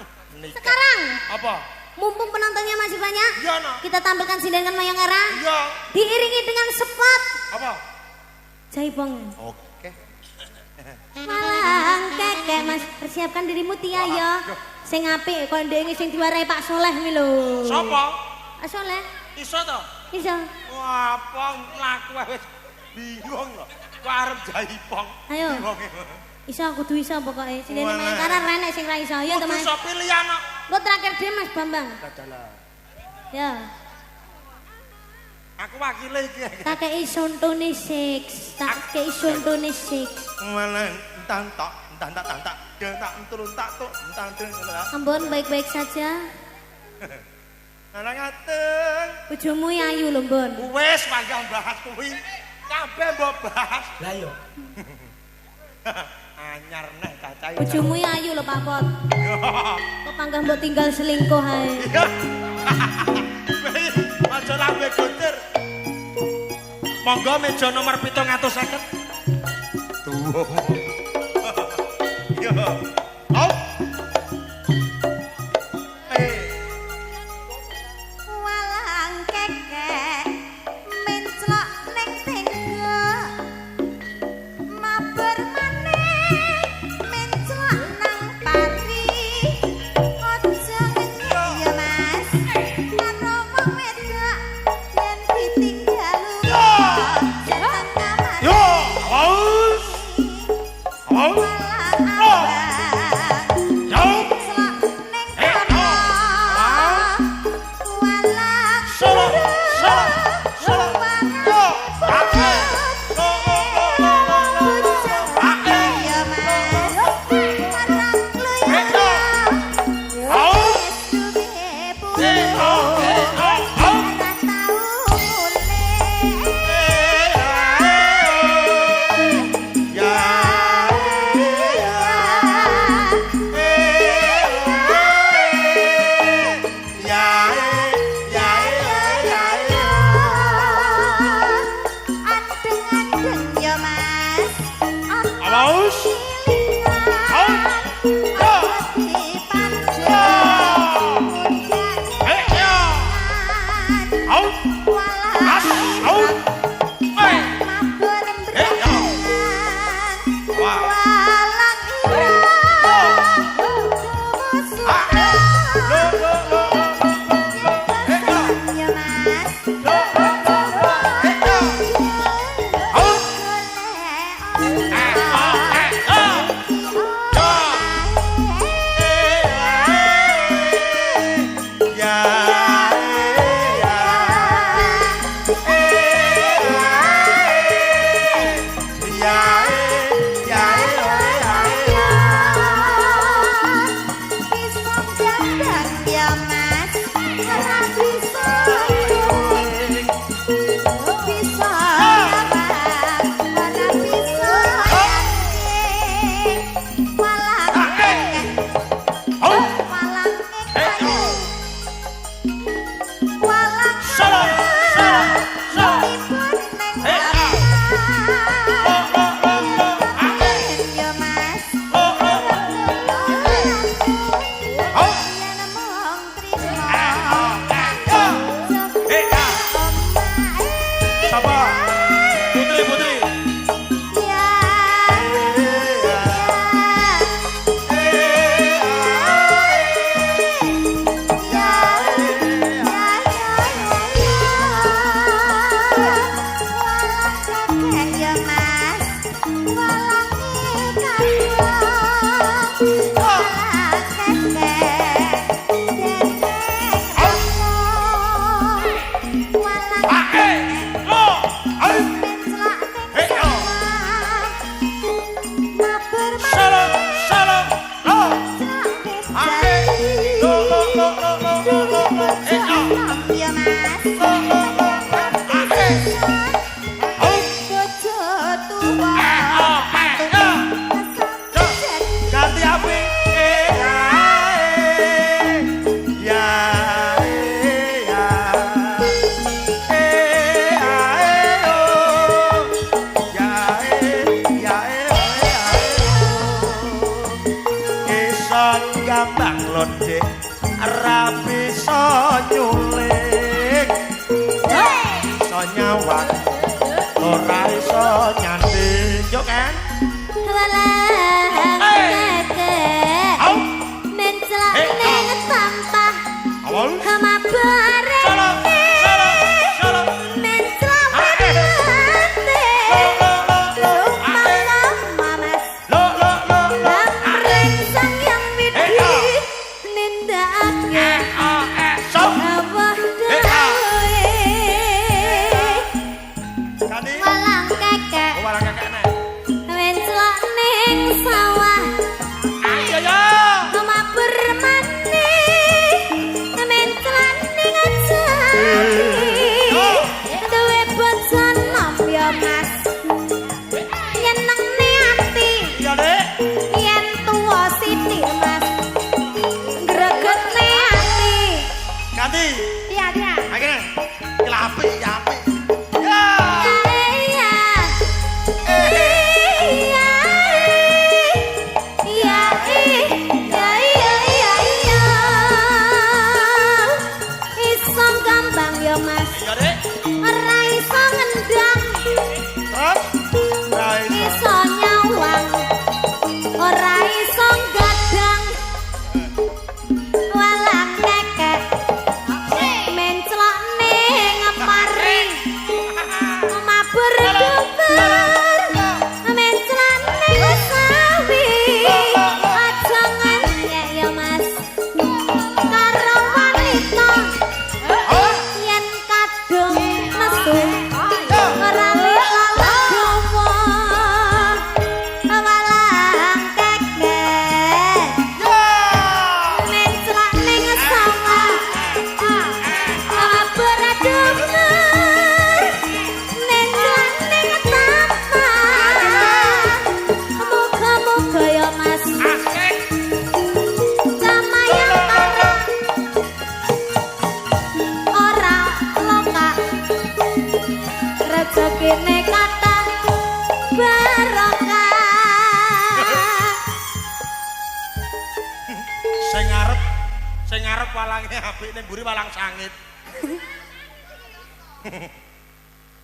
Sekarang apa? Mumpung penontonnya masih banyak, iya, no. Kita tampilkan sindiran Mayangkara. Iya. Diiringi dengan spot. Apa? Jaipong. Oke. Malang keke Mas, persiapkan dirimu Tia ya. Sing apik kok ndek sing diwarai Pak Soleh mi lho. Sapa? Pak Soleh. Iso to? Iso. Wah, apa mlaku wis bingung lho. Kok arep jaipong. Ayo. Iso kudu iso pokoke. Sindiran Mayangkara renek sing ra iso. Ya to Mas. Iso pilihan kok. Engko terakhir dhewe Mas Bambang. Dadalah. Ya. Aku wakile iki. Tak kei sontone 6. Tak kei sontone 6. Malah entan tok, entan tak, tak turun tak tok, entan. Ampun baik-baik saja. Ana ngaten. Bojomu ayu lho, Mbon. Wis panjang bahas kuwi. Kabeh mbok bahas. Lah yo. Anyar neh cacahe. Bojomu ayu lho, Pak Pot. Kok panggah mbok tinggal selingkuh ae. Aja lambe guntir. Monggo meja nomor 750. Tuh. Yo. Au. Walang kekek menclok ning tenggo. Mabar maneh menclok nang pari. Aja ngenyek ya Mas. Karo wong wedok yen ditinggal lunga. Yo, aus. Aus. Walang abang Putri.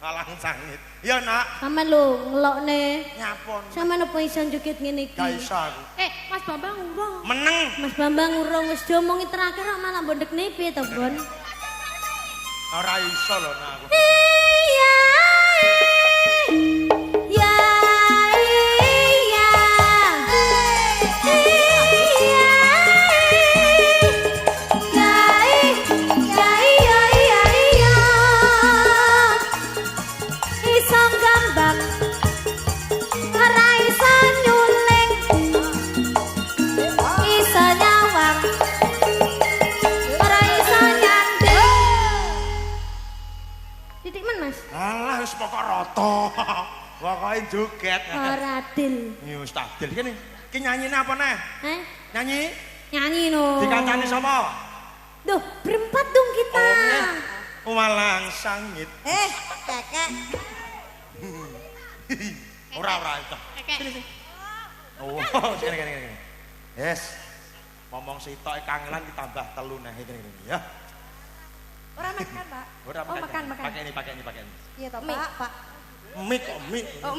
Walang sangit. Ya nak. Sampe lho ngelokne. Nyapon. Sampe nopo iso njukit ngene iki? Gak iso aku. Mas Bambang urung. Meneng. Mas Bambang urung wis diomongi terakhir kok malah mbondekne piye to, Bon? Ora iso lho nak aku. Iya. Ya iya. Pokok roto. Pokoke joget. Ora adil. Ya wis adil kene. Ki nyanyine apa neh? Nyanyi? Nyanyi no. Dikancani sapa? Duh, berempat dong kita. Oh, Walang sangit. Kakak. Ora itu. Kakek. Oh, sini. Yes. Ngomong sitoke kangelan ditambah telu neh kene ya. Ora makan, Pak. Ora makan. Pakai ini. Iya toh, Pak. Mik kok mik. Oh,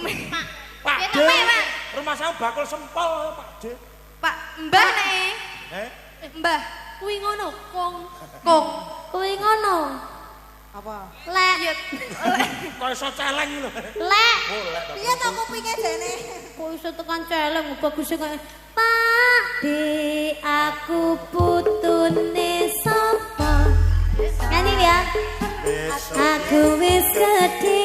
Pak ya D. to, Pak. Rumah saya bakul sempol Pak D. Pak, Mbah nek. Mbah, Kuwi ngono, Kong. Kong. Kuwi ngono. Apa? Lek. Kok iso celeng lho. Lek. Oh, lek. Piye to kupinge jene? Kok iso tekan celeng baguse kaya Pak di aku putune sapa? Nyanyi ya. Aku wis gedhe.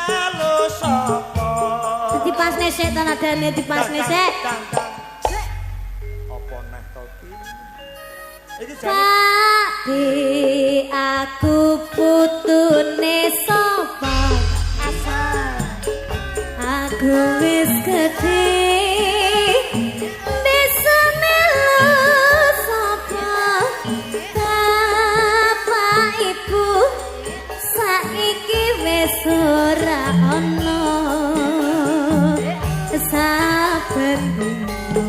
Halo sapa? Dipasne sik to nadane dipasne sik. Apa neh to iki? Iki jane Pak di aku putune sapa? Aku wis gedhe. Bisa melu sapa? Bapak Ibu saiki wis ora ana. Saben dina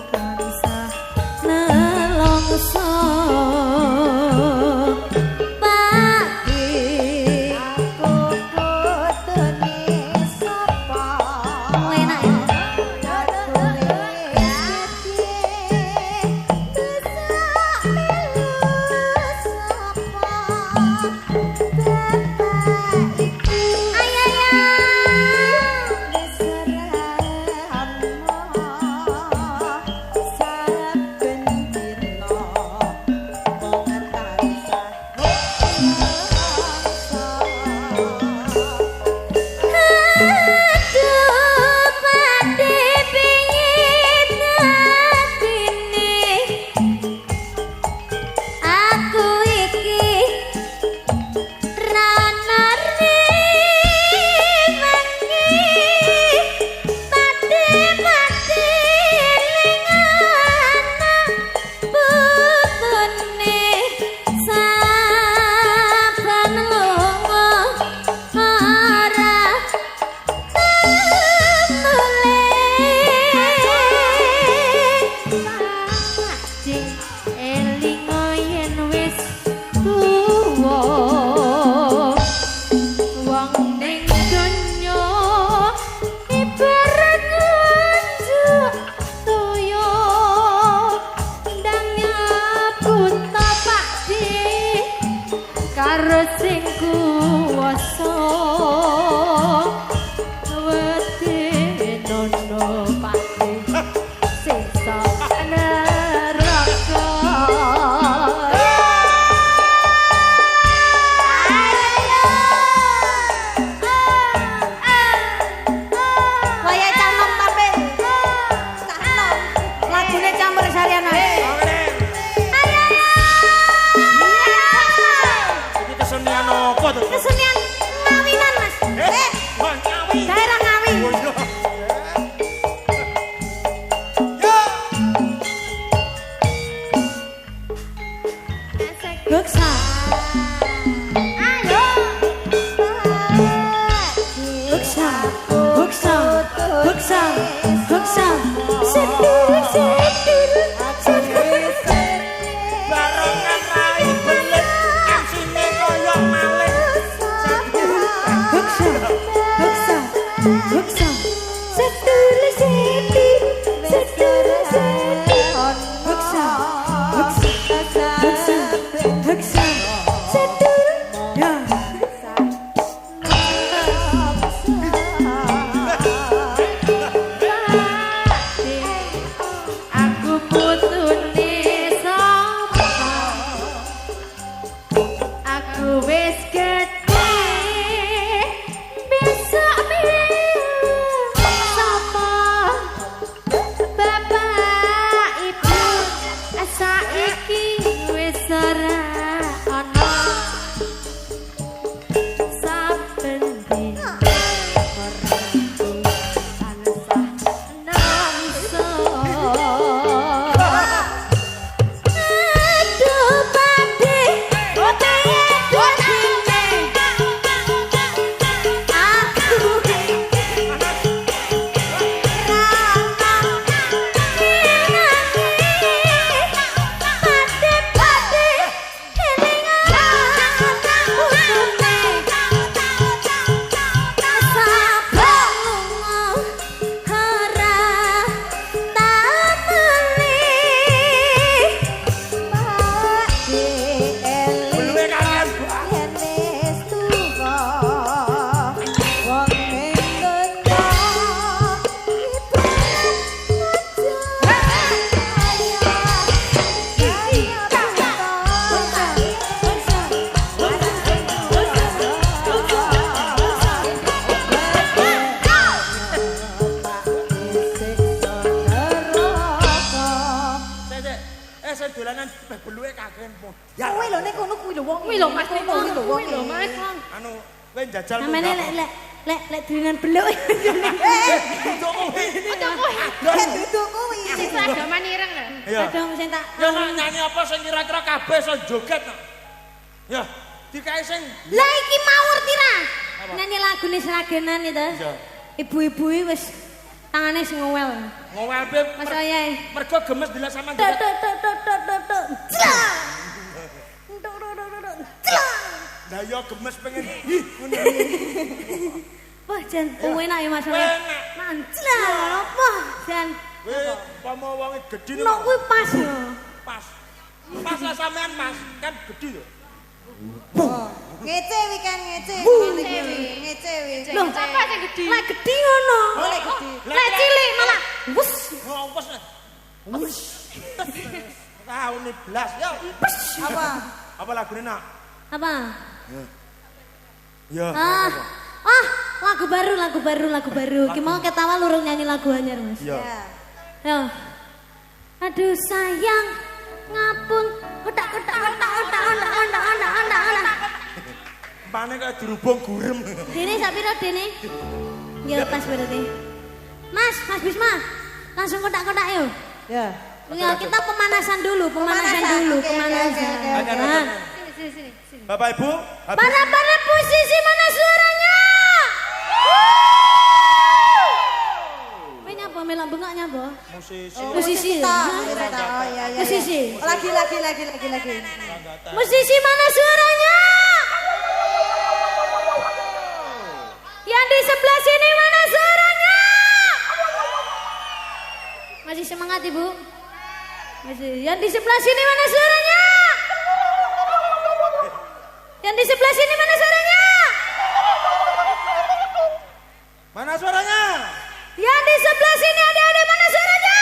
tansah nelongso. Karo sing kuwasa wedenono pati sisa neraka. Waya canom tapi lagune campur sariana. kesenian apa to? Kesenian ngawinan, Mas. Ngawi. Daerah Ngawi. Oh, iya. Buksa. Ayo. Buksa. Buksa. Buksa. Buksa. Sedur, sedur, sedur. Barongan rai belit, MC-ne koyo malih. Buksa. wong kuwi lho Mas, kuwi lho Mas. Anu, kowe njajal Namanya lek durinan beluk. Untuk kowe. Untuk kowe. Duduk kuwi. Sing seragaman ireng lho. Iya. Kadang sing tak Ya nak nyanyi apa sing kira-kira kabeh iso joget no. Ya, dikae sing lah iki mau ngerti ra? Nyanyi lagune seragenan itu. Iya. Ibu-ibu wis tangane sing ngowel. ngowel be Mas Ayai. mergo gemes bila sama Tok tok tok tok tok tok tok. Clang. Tok tok tok tok. Clang. Lah yo gemes pengen ih ngono. Wah, Jan, enak ya Mas. Enak. Manclah, apa? Jan. Kowe pomo wonge gedhi Nok kuwi pas yo. pas. Pas lah sampean Mas, kan gedhi yo. Ngece wi kan ngece. Ngece wi. Loh, Apa sing gedhi? lek gedhi ngono. Boleh gede. Lek cilik malah wus. Ngompos. Wis. Tahun 12 yo. Apa? Apa lagune nak? Apa? Ya. Lagu baru. Ki mau ketawa lurung nyanyi lagu anyar, Mas. Ya. Yo. Aduh sayang, ngapun. Kotak. Pane kaya dirubung gurem. Dene sak piro dene? Ya pas berarti. Mas Bisma. Langsung kotak-kotak yuk. Ya. Ya, kita pemanasan dulu. Oke. Sini. Bapak Ibu, Para posisi mana suaranya? Kowe nyapa melak bengak nyapa? musisi. Musisi. Oh iya. Musisi. Lagi. Musisi mana suaranya? Yang di sebelah sini mana suaranya? Masih semangat Ibu? Masih. Yang di sebelah sini mana suaranya? Yang di sebelah sini mana suaranya? Mana suaranya? Yang di sebelah sini adik-adik mana suaranya?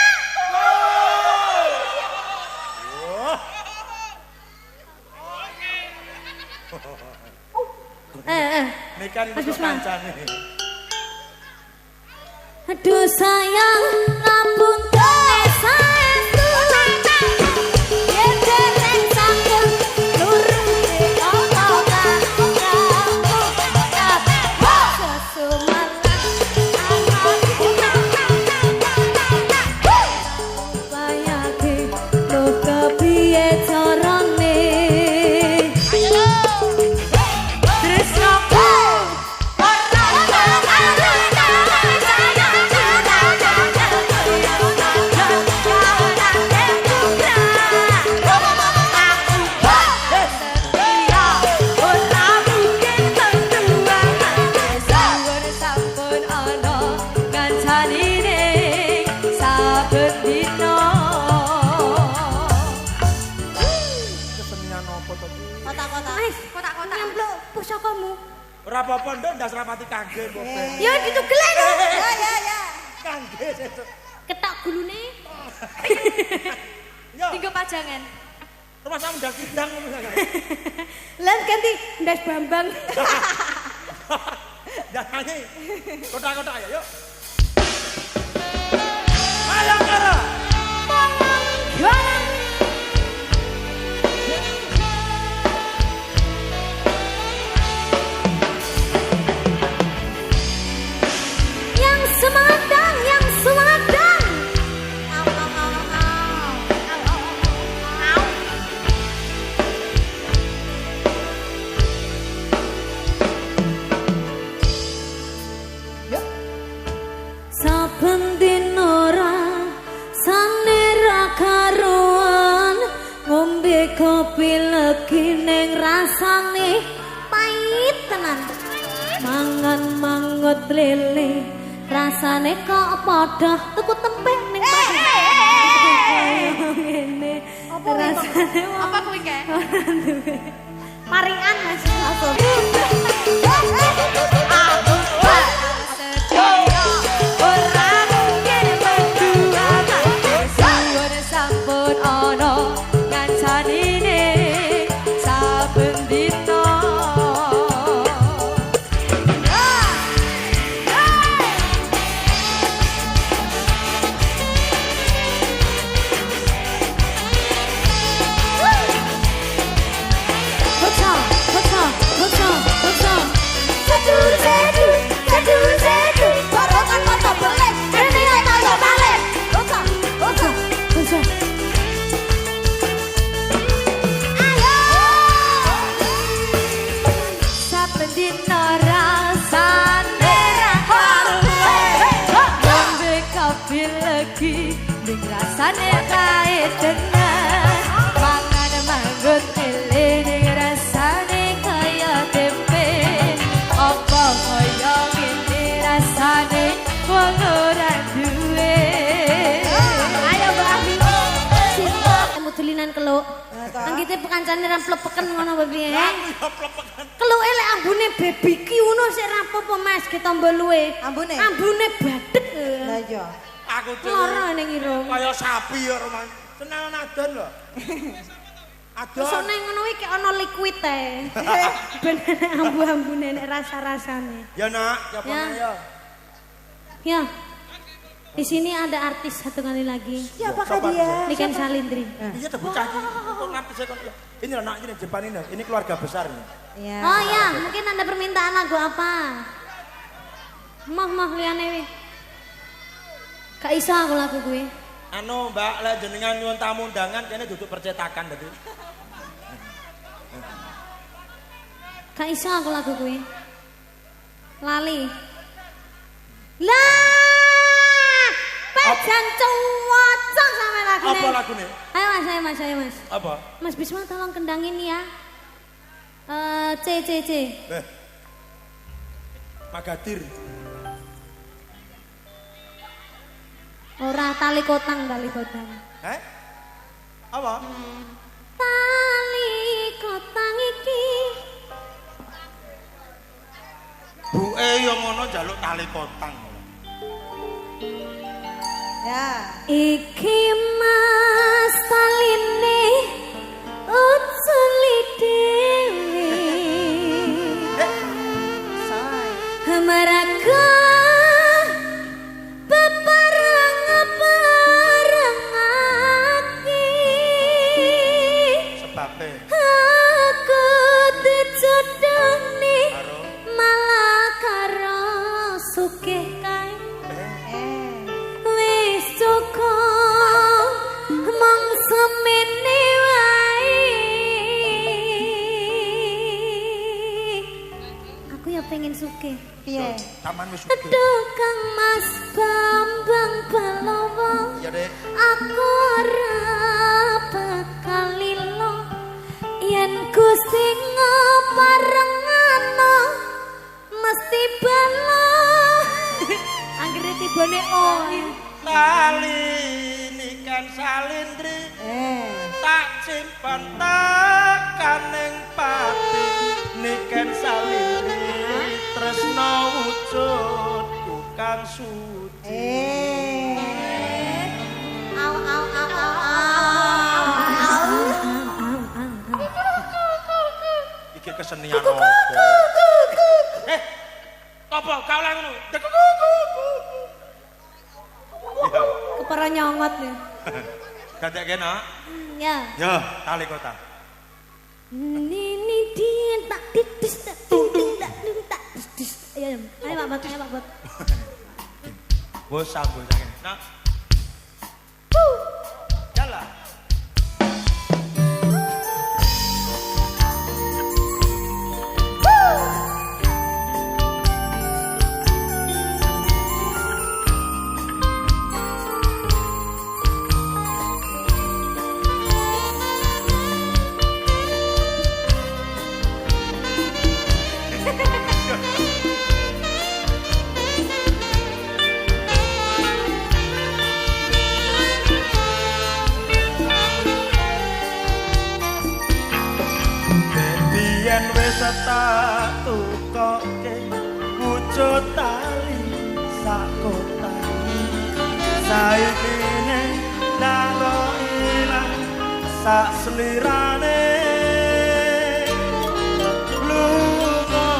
Ini kan Mas untuk Bisma. kancane. Aduh sayang, ngapun saestu. Yetereng sampun nuruti omongan kamu. Sesumarang bayake lo kepiye carane. Kesenian apa to ki? Kotak-kotak. Nyempluk pusakamu. Ora apa-apa nduk ndas rapati kangge mbok ben. Ya ditugelen. Ya. Kangge sesuk. Ketak gulune. Yo, Tinggo pajangan. rumah kamu ndas sidang ngono kan. Lan ganti ndas Bambang. Jangan nyanyi. Kotak-kotak ayo, yuk. Ayo Kara. Yang semangat dang. Saben dina rasane ra karuan, ngombe kopi legi ning rasane pahit tenan. Mangan mangut lele, rasane kok padha tuku tempe ning pasar. Ngene. Rasane Apa kuwi kae? Paringan Mas. Sampun ana ngancanine saben dina. Kok dino rasane ra karuwe ngombe kopi lagi ning rasane kae tenan mangan manggut ele ning rasane kaya tempe apa kaya ngene rasane wong ora duwe ayo Mbak Abi cinta mudulinan keluk anggite pekancane ra plepeken ngono piye keluke lek ambune BBQ ngono sik ra apa-apa Mas ketombo luwe ambune badhek Lah iya aku lara ning irung kaya sapi ya Roman seneng nadon lho adon iso nang ngono iki ana liquid ae ben ambu-ambune nek rasa-rasane ya nak coba ya ya di sini ada artis satu kali lagi. Siapakah dia? Niken Salindri. Iya tuh bocah ini loh nak ini depan ini keluarga besar nih. Iya. Oh ya, mungkin ada permintaan lagu apa? Mah liane wi. Gak iso aku lagu gue. Anu Mbak, lah jenengan nyuwun tamu undangan kene duduk percetakan tadi. Gak iso aku lagu gue. Lali. Lah. Pajan cuwocok sama lagune. Apa lagune? Ayo mas. Apa? Mas Bisma tolong kendangin ya. C. Magadir. Ora tali kotang. Apa? Tali kotang iki. Buke yo ngono njaluk tali kotang. Ya. Iki mas taline uculi dewe Maraga bebareng-barengake Sebabe aku dijodohne malah karo sugih kae wis cukup mong semene wae aku ya pengen sugih Piye? Taman wis sugih. aduh Kang Mas Bambang Balowo Iya Dek. aku ora bakal lilo yen Gusti ngaparengano mesti balo anggere tibane Tali Niken Salindri tak simpen tekan ning pati Niken Salindri tresno wujud tukang suci iki kesenian opo apa kau lagi ngono kepara nyongot nih Dadek kena ya yo tali kota Nini dia tak titis tak ding tak titis. Ayo Pak Bot. Bos sambul jangan. Nah. Jalan. Tak tukoke wujud tali sak kotane saiki nang ilang sak slirane lunga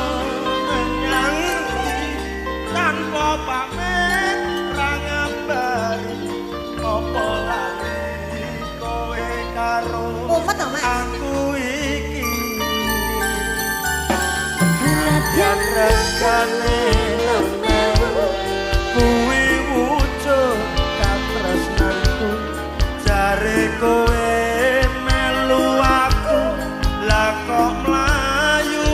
menyang tanpa pamit ra ngabari apa lali kowe karo aku yang regane nemewu kuwi wujud katresnanku jare kowe melu aku lah kok mlayu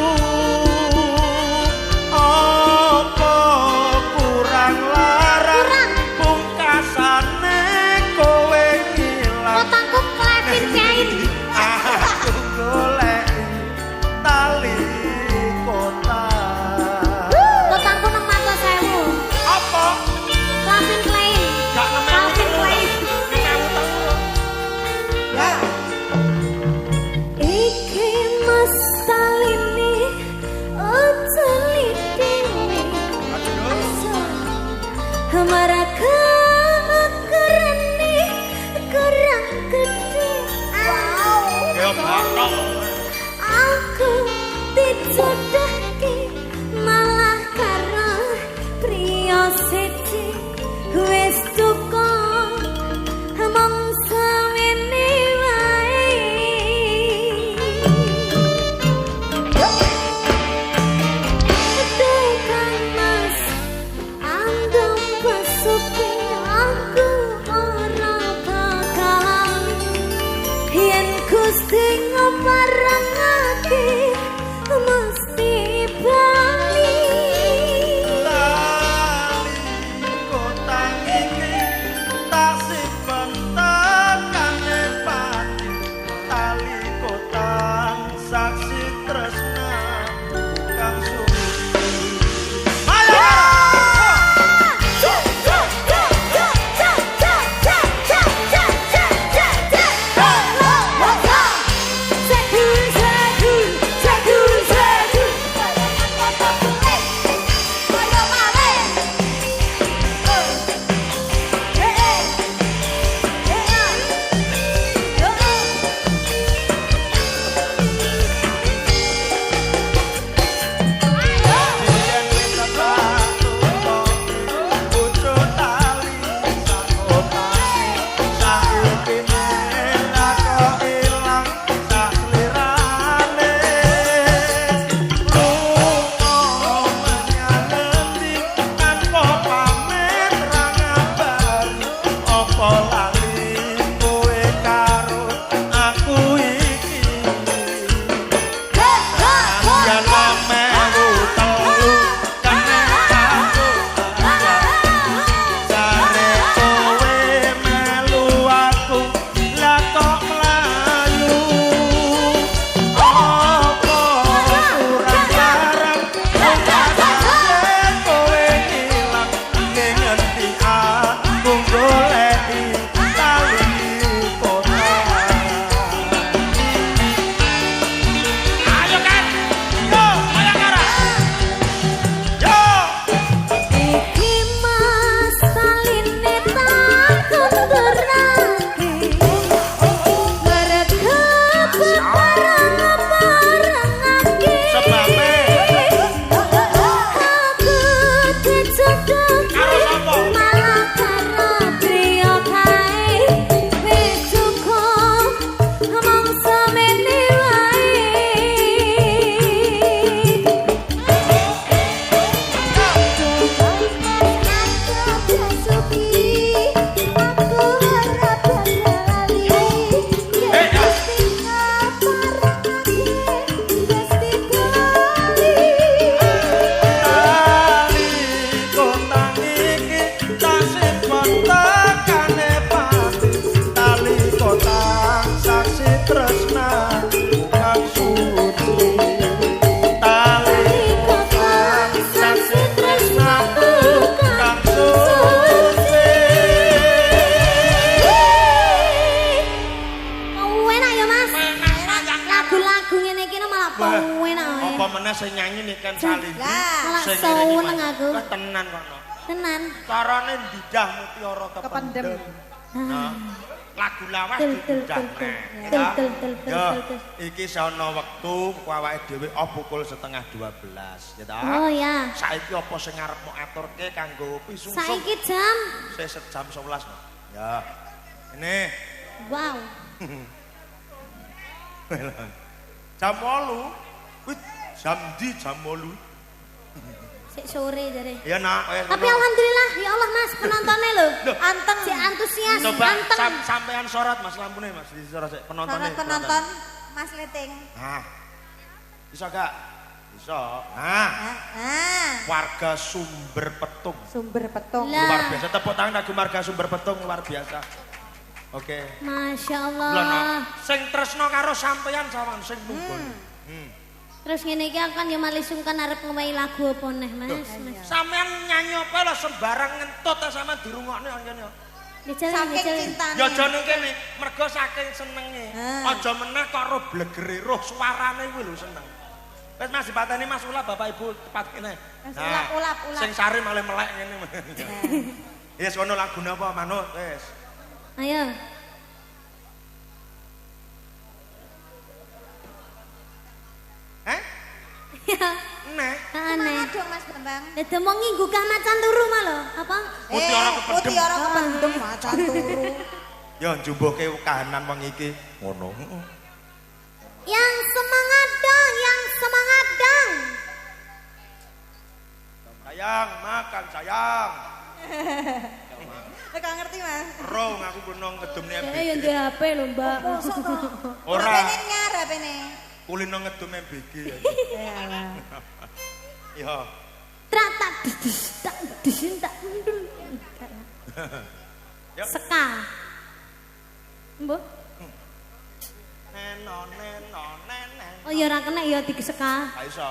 sing nyanyi Niken Salindi. Malah Sing seneng aku. Tenan kono. Tenan. Carane ndidah mutiara kependem. Nah, lagu lawas didah. Ya, iki sono wektu awake dhewe pukul 11:30 ya ta. Oh ya. Saiki apa sing arepmu aturke kanggo pisungsung? Saiki jam. Jam 11. Ya. Ini. Wow. Jam 8. Wih, jam di jam 8. Sik sore jare. Ya nak. Tapi alhamdulillah ya Allah Mas penontonnya lho. Anteng. Si antusias. Coba anteng. sampean sorot Mas lampune Mas di sorot penontonnya. Penonton Mas Leting. Nah. Bisa gak? Bisa. Nah. Warga Sumber Petung. Sumber Petung. Luar biasa. Tepuk tangan kanggo warga Sumber Petung luar biasa. Oke. Masya Allah. Sing tresno karo sampean sawan sing tunggu. Terus ngene iki akan ya malih sungkan arep ngowahi lagu apa neh Mas? Sampean nyanyi apa lho sembarang ngentut ta sampean dirungokne ngene. Saking cintane. Ya aja ning kene, mergo saking senenge. Aja meneh kok ro blegere roh suarane kuwi lho seneng. Wis Mas dipateni Mas Ulap Bapak Ibu tepat kene. Ulap. Sing sari malah melek ngene. Wis kono lagune apa manut wis. Ayo. Ya. Nek. Aneh. Dong Mas Bambang. Dadi mau nginggugah macan turu mah lho. Apa? Mutiara kependem. Mutiara kependem macan turu. Ya njumbuhke kahanan wong iki ngono. Yang semangat dong, yang semangat dong. Sayang, makan sayang. Gak ngerti Mas. Rong aku kuno ngedumne MBG. Ya ndek HP lho, Mbak. Ora. Rapene nyar rapene. Kulino ngedum MBG. Ya. Trak tak disin tak mundul. Seka. Mbok. Neno. Oh ya ora kena ya digeseka. Ha iso.